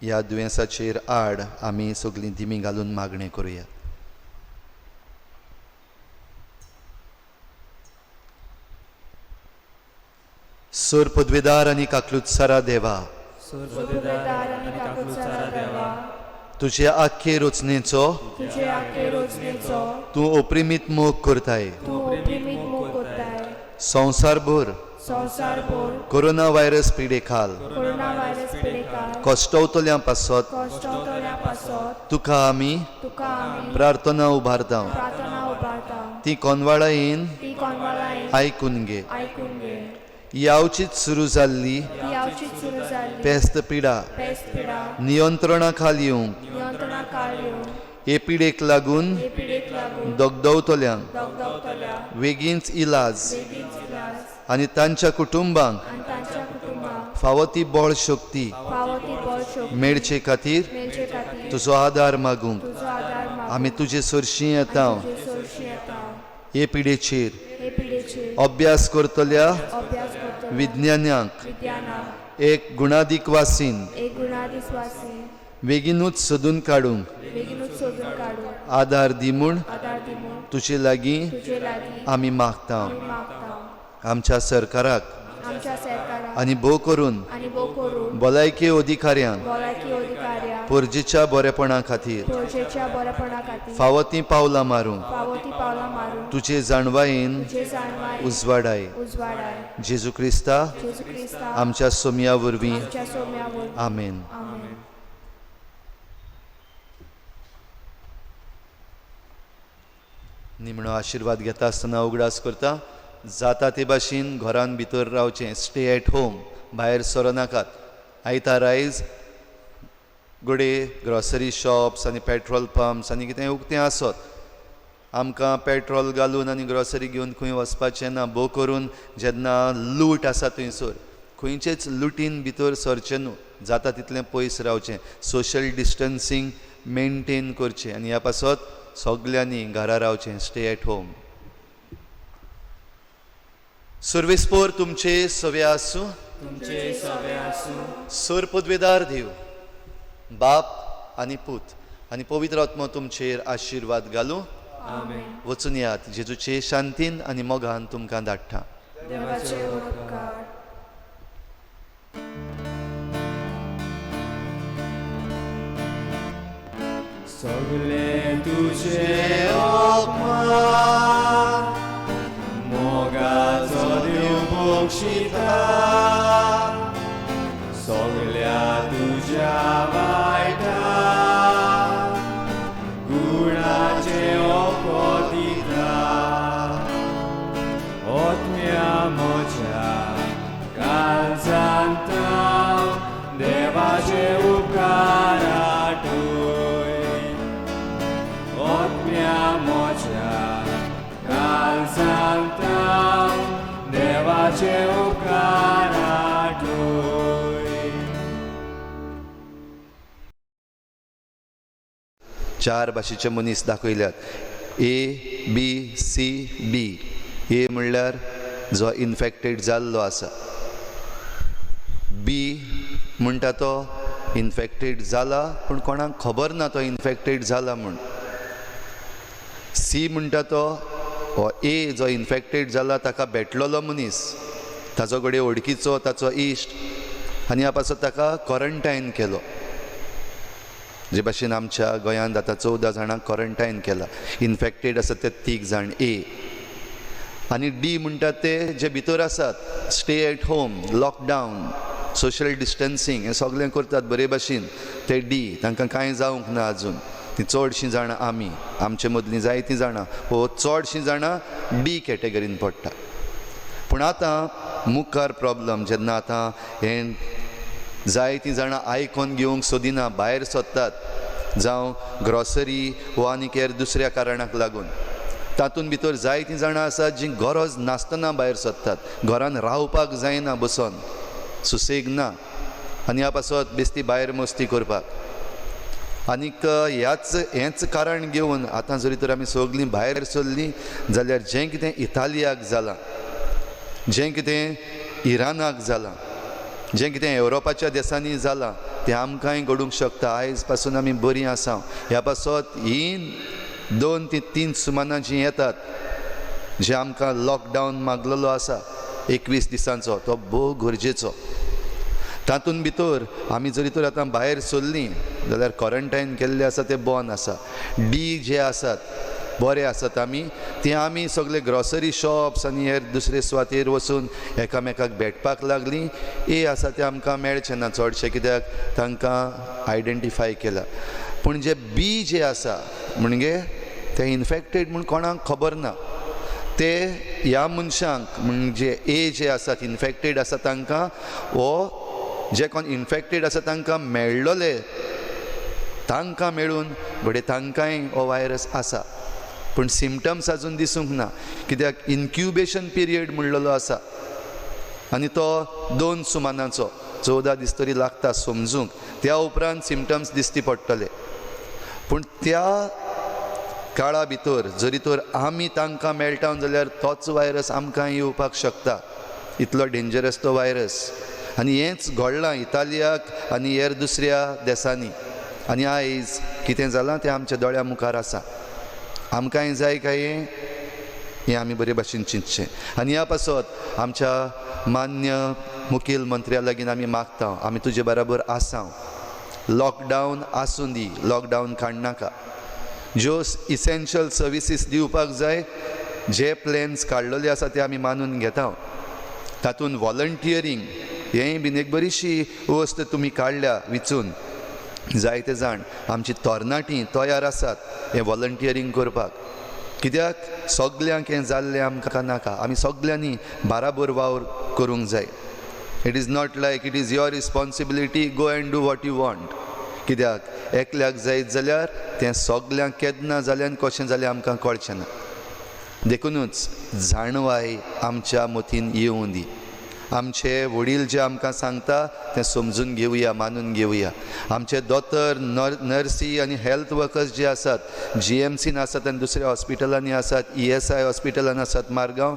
ह्या दुयेंसाचेर आड आमी सगळीं दिमी घालून मागणें करुया. सोर पदवेदार आनी काकलुत्सारा देवा, तुजे आख्खे रचनेचो तूं ओप्रिमीत मोग करताय. संवसारभर कोरोना व्हायरस पिडे खाल कश्टवतल्या पासत तुका आमी प्रार्थना उबारता. ती कोनवाळा येन आयकून घे. यावचीच सुरू जाल्ली पेस्त पिडा नियंत्रणा खाली येवंक हे पिडेक लागून दोगदवतल्यांक बेगीनच इलाज आनी तांच्या कुटुंबांक आनी तांच्या कुटुंबाक फावो ती बळ शक्ती फावो ती बळ शक्ती मेळचे खातीर मेळचे खातीर तुजो आदार मागूंक तुजो आदार मागून आमी तुजे सरशी येता तुजे सरशी येता हे पिडेचेर हे पिडेचेर अभ्यास करतल्या अभ्यास करतलो विज्ञानाक विज्ञानाक एक गुणाधिकवासीन एक गुणादिस्वासी बेगीनूच सोदून काडूंक बेगीनूच सोदून काडून आदार दी म्हूण आदार दिवून तुजे लागीं तुजे लागीं आमी मागता आमी मागता आमच्या सरकाराक आमच्या सरकाराक आनी भोव करून आनी भोव करून भलायकी अधिकाऱ्यांक भलायकी अधिकाऱ्यांक पोरजेच्या बरेपणा खातीर पोरजेच्या बरेपणा खातीर फावो ती पावलां मारूंक फावो ती पावलां मारून तुजे जाणवायेन तुजे जाणवाय उजवाडाय उजवाडाय जेजू क्रिस्ता जेजू क्रिस्ता आमच्या सोम्या वरवीं आमच्या सोम्यावर आमेन. आमेन. निमणो आशिर्वाद घेता आसतना उगडास करता जाता ते भाशेन घरान भितर रावचें स्टे एट होम भायर सरो नाकात आयतार आयज गुडे ग्रॉसरी शॉप्स आनी पेट्रोल पंप्स आनी कितें उक्तें आसत आमकां पेट्रोल घालून आनी ग्रॉसरी घेवन खंय वचपाचें ना भोव करून जेन्ना लूट आसा थंयसर खंयचेच लुटीन भितर सरचें न्हू जाता तितलें पयस रावचें सोशल डिस्टन्सींग मेनटेन करचें आनी ह्या पासत सगल्यांनी घरा रावचें स्टे एट होम. सर्वेस्पोर तुमचे सवे आसूं तुमचे सवे आसूं सर पदवेदार देव बाप आनी पूत आनी पवित्र आत्मो तुमचेर आशिर्वाद घालूं. आमेन. वचून यात जेजूचे शांतीन आनी मोगान तुमकां धाडटा. देवाचे उपकार सगळे तुझे मोगाचो देव बक्षिता सगळ्या तुझ्या वायटा गुणाचे दिता ओतम्या म्हज्या काळजांत देवाचे उपकार ओतम्या म्हज्या काळजांत देवाचे उपकार चार भाशेचे मनीस दाखयल्यात ABCD. ए म्हणल्यार जो इन्फेक्टेड जाल्लो आसा. B म्हणटा तो इन्फेक्टेड जाला पूण कोणाक खबर ना तो इन्फेक्टेड जाला म्हूण. C म्हणटा तो हो A जो इन्फेक्टेड जाला ताका भेटलोलो मनीस ताचो कडेन वळखीचो ताचो इश्ट आनी ह्या पासत ताका क्वॉरंटायन केलो. जे भाशेन आमच्या गोंयांत आतां 14 जाणांक क्वॉरंटायन केला. इन्फेक्टेड आसात ते 3 जाण A आनी D म्हणटात ते जे भितर आसात stay at home lockdown social distancing हें सगळें करतात बरे भाशेन ते D तांकां कांय जावंक ना आजून. ती चडशीं जाणां आमी आमचे मदलीं जायतीं जाणां हो चडशीं जाणां D कॅटेगरीन पडटा. पूण आतां मुखार प्रॉब्लम जेन्ना आतां हें जायतीं जाणां आयकोन घेवंक सोदिना भायर सोदतात जावं ग्रॉसरी वा आनीक हेर दुसऱ्या कारणाक लागून तातूंत भितर जायतीं जाणां आसात जीं गरज नासतना भायर सोदतात घरान रावपाक जायना बसून सुसेग ना आनी ह्या पासत बेश्टी भायर मस्ती करपाक आनीक हेंच कारण घेवन आतां जरी तर आमी सगळीं भायर सरलीं जाल्यार जें कितें इटालियाक जालां जें कितें इरानाक जालां जें कितें युरोपाच्या देशांनी जालां तें आमकांय घडूंक शकता. आयज पासून आमी बरीं आसा ह्या पासत हीं 2 ते 3 सुमानां जीं येतात जे आमकां लॉकडावन मागलेलो आसा 21 दिसांचो तो भोव गरजेचो. तातूंत भितर आमी जरी तर आतां भायर सरलीं जाल्यार क्वॉरंटायन केल्ले आसा ते बॉन आसा. D जे आसात बरे आसात आमी ते आमी सगळे ग्रॉसरी शॉप्स आनी हेर दुसरे सुवातेर वचून एकामेकाक भेटपाक लागलीं. A आसा ते आमकां मेळचें ना चडशे कित्याक तांकां आयडेंटिफाय केला. पूण जे B जे आसा म्हणजे ते इन्फेक्टेड म्हूण कोणाक खबर ना ते ह्या मनशांक म्हणजे A जे आसात इन्फेक्टेड आसा तांकां वो जे कोण इन्फेक्टेड आसा तांकां मेळ्ळोले तांकां मेळून घडये तांकांय हो वायरस आसा पूण सिमटम्स आजून दिसूंक ना कित्याक इन्क्युबेशन पिरियड म्हणलेलो आसा आनी तो 2 सुमानाचो 14 दीस तरी लागता समजूंक. त्या उपरांत सिमटम्स दिसती पडटले. पूण त्या काळा भितर जरी तर आमी तांकां मेळटा जाल्यार तोच वायरस आमकां येवपाक शकता. इतलो डेंजरस तो वायरस. आनी हेंच घडलां इटालियाक आनी हेर दुसऱ्या देशांनी. आनी आयज कितें जालां तें आमच्या दोळ्या मुखार आसा. आमकांय जाय काय हें आमी बरे भाशेन चिंतचें. आनी ह्या पासत आमच्या मान्य मुखेल मंत्र्या लागीं आमी मागता, आमी तुजे बराबर आसा. लॉकडावन आसूं दी, लॉकडावन काडनाका. ज्यो इसेन्शियल सर्विसीस दिवपाक जाय, जे प्लॅन्स काडलेले आसा ते आमी मानून घेता. तातूंत वॉलंटियरींग हेंय बीन एक बरीशी वस्त तुमी काडल्या विचून. जायते जाण आमची तरणाटीं तयार आसात हें वॉलंटियरींग करपाक. कित्याक सगल्यांक हें जाल्लें आमकां नाका. आमी सगल्यांनी बाराबर वावर करूंक जाय. It is not like it is your responsibility go and do what you want. कित्याक एकल्याक जायत जाल्यार तें सगल्यांक केन्ना जालें आनी कशें जालें आमकां कळचें ना. देखूनच जाणवाय आमच्या मतीन येवं दी. आमचे वडील जे आमकां सांगता तें समजून घेवया, मानून घेवया. आमचे दोतोर नर्सी आनी हेल्थ वर्कर्स जे आसात, GMCन आसात आनी दुसऱ्या हॉस्पिटलांनी आसात, ESI हॉस्पिटलान आसात मारगांव,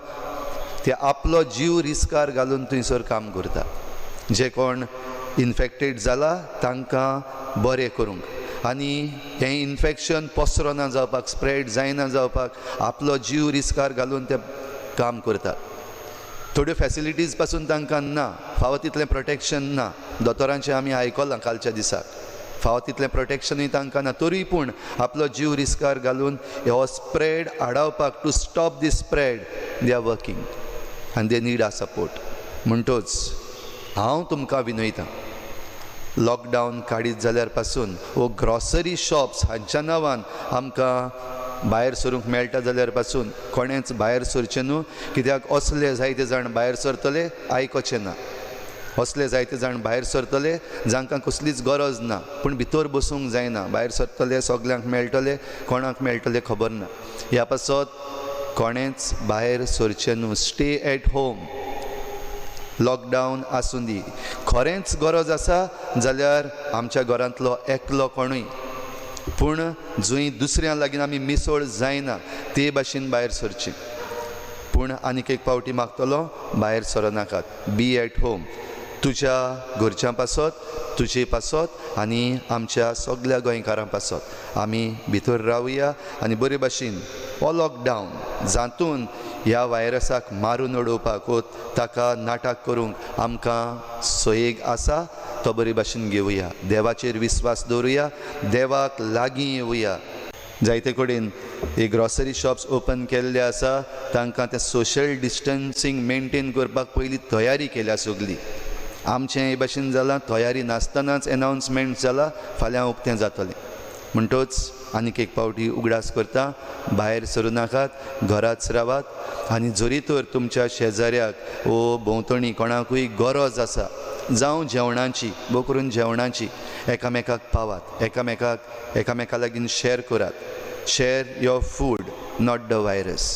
ते आपलो जीव रिस्कार घालून थंयसर काम करता. जे कोण इन्फेक्टेड जाला तांकां बरें करूंक आनी हें इन्फेक्शन पसरोना जावपाक, स्प्रेड जायना जावपाक आपलो जीव रिस्कार घालून ते काम करता. थोड्यो फॅसिलिटीज पासून तांकां ना, फावो तितलें प्रोटेक्शन ना. दोतोरांचें आमी आयकलां कालच्या दिसाक, फावो तितलें प्रोटेक्शनूय तांकां ना. तरी पूण आपलो जीव रिस्कार घालून हो स्प्रेड आडावपाक, to stop the spread, they are working आनी दे नीड आर सपोर्ट. म्हणटोच हांव तुमकां विनयतां, लॉकडावन काडीत जाल्यार पासून वो ग्रॉसरी शॉप्स हांच्या नांवान आमकां भायर सरूंक मेळटा जाल्यार पासून कोणेंच भायर सरचें न्हू. कित्याक असले जायते जाण भायर सरतले आयकचें ना. असले जायते जाण भायर सरतले जांकां कसलीच गरज ना, पूण भितर बसूंक जायना. भायर सरतले, सगल्यांक मेळटले, कोणाक मेळटले खबर ना. ह्या पासत कोणेंच भायर सरचें न्हू. Stay at home. लॉकडावन आसूं दी. खरेंच गरज आसा जाल्यार आमच्या घरांतलो एकलो कोणूय, पूण जंय दुसऱ्यां लागीं आमी मिसळ जायना ते भाशेन भायर सरचीं. पूण आनीक एक पावटी मागतलो, भायर सरनाकात. B at home. तुज्या घरच्यां पासत, तुजे पासत आनी आमच्या सगल्या गोंयकारां पासत आमी भितर रावया आनी बरे भाशेन हो लॉकडावन जातून ह्या वायरसाक मारून उडोवपाक वा ताका नाटक करूंक आमकां सयेग आसा तो बरे भाशेन घेवया. देवाचेर विस्वास दवरुया, देवाक लागीं येवया. जायते कडेन हे ग्रॉसरी शॉप्स ओपन केल्ले आसा, तांकां तें सोशल डिस्टन्सींग मेनटेन करपाक पयलीं तयारी केल्या सगली. आमचें हे भाशेन जालां, तयारी नासतनाच एनावन्समेंट जाला, फाल्यां उक्तें जातलें. म्हणटोच आनीक एक पावटी उगडास करता, भायर सरूं नाकात, घराच रावात. आनी जरी तर तुमच्या शेजाऱ्याक वो भोंवतणी कोणाकूय गरज आसा, जावं जेवणाची, बो करून जेवणाची, एकामेकाक पावात, एकामेका लागीं शेअर करात. Share your food, not the virus.